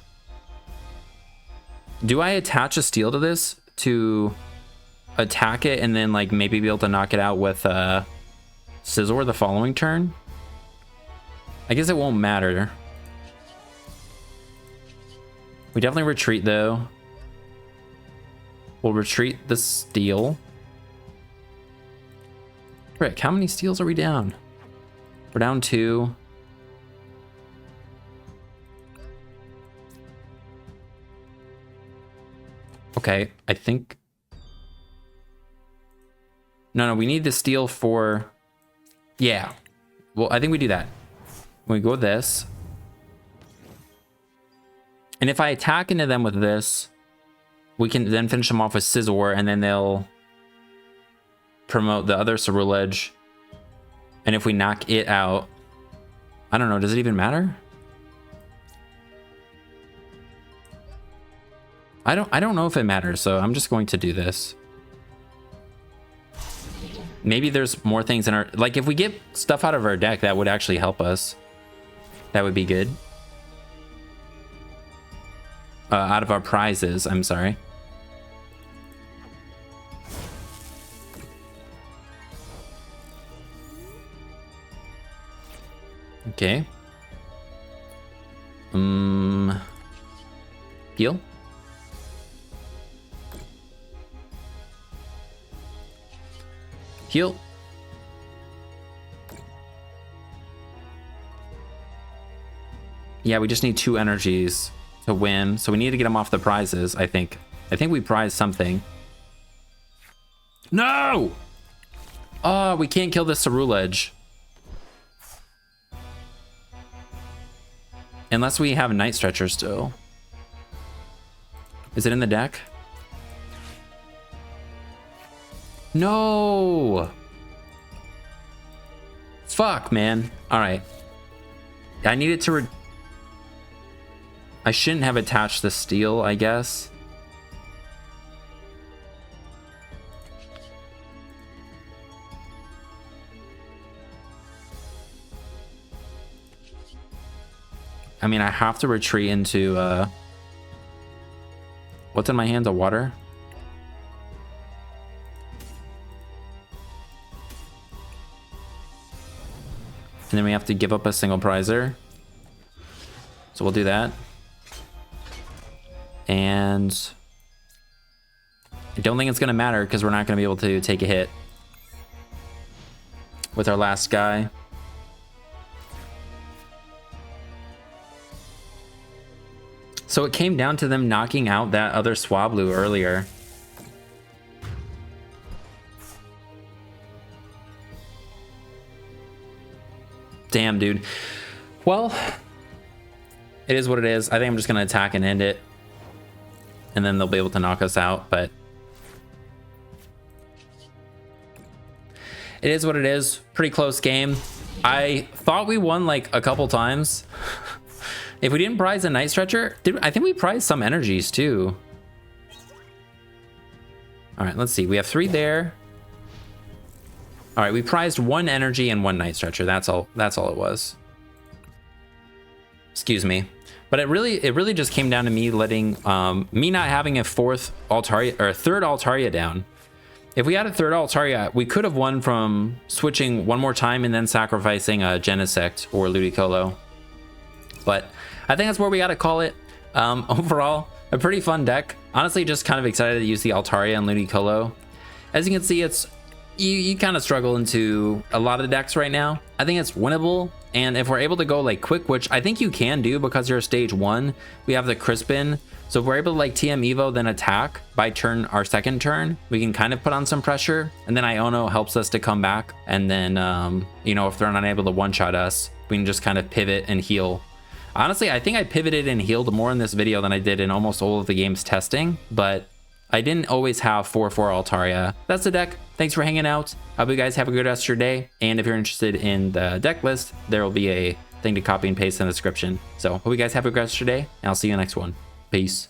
Do I attach a steel to this to attack it and then like maybe be able to knock it out with Scizor the following turn? I guess it won't matter. We definitely retreat though. We'll retreat the steel. Frick, how many steels are we down? We're down 2. Okay, I think... No, we need the steel for... Yeah. Well, I think we do that. We go this. And if I attack into them with this, we can then finish them off with Scizor, and then they'll promote the other Ceruledge. And if we knock it out, I don't know, does it even matter? I don't know if it matters, so I'm just going to do this. Maybe there's more things in our... Like, if we get stuff out of our deck, that would actually help us. That would be good. Out of our prizes, I'm sorry. Okay. Heal. Heal. Yeah, we just need 2 energies to win, so we need to get them off the prizes, I think. I think we prize something. No! Oh, we can't kill the Ceruledge. Unless we have a Night Stretcher still. Is it in the deck? No! Fuck, man. Alright. I needed to... I shouldn't have attached the steel, I guess. I mean, I have to retreat into, what's in my hands? A water? And then we have to give up a single prizer. So we'll do that. And I don't think it's going to matter because we're not going to be able to take a hit with our last guy. So it came down to them knocking out that other Swablu earlier. Damn, dude. Well, it is what it is. I think I'm just going to attack and end it. And then they'll be able to knock us out, but... It is what it is. Pretty close game. I thought we won like a couple times. If we didn't prize a Night Stretcher, I think we prized some energies too. All right, let's see. We have 3 there. All right, we prized 1 energy and 1 Night Stretcher. That's all it was. Excuse me. But it really just came down to me letting me not having a 4th Altaria or a 3rd Altaria down. If we had a 3rd Altaria, we could have won from switching 1 more time and then sacrificing a Genesect or Ludicolo. But I think that's where we got to call it. Overall, a pretty fun deck. Honestly, just kind of excited to use the Altaria and Ludicolo. As you can see, it's you kind of struggle into a lot of decks right now. I think it's winnable, and if we're able to go like quick, which I think you can do because you're stage 1, we have the Crispin. So if we're able to like TM Evo then attack by our second turn, we can kind of put on some pressure, and then Iono helps us to come back. And then you know, if they're not able to one-shot us, we can just kind of pivot and heal. Honestly, I think I pivoted and healed more in this video than I did in almost all of the games testing, but I didn't always have 4/4 Altaria. That's the deck. Thanks for hanging out. I hope you guys have a good rest of your day. And if you're interested in the deck list, there will be a thing to copy and paste in the description. So hope you guys have a good rest of your day, and I'll see you in the next one. Peace.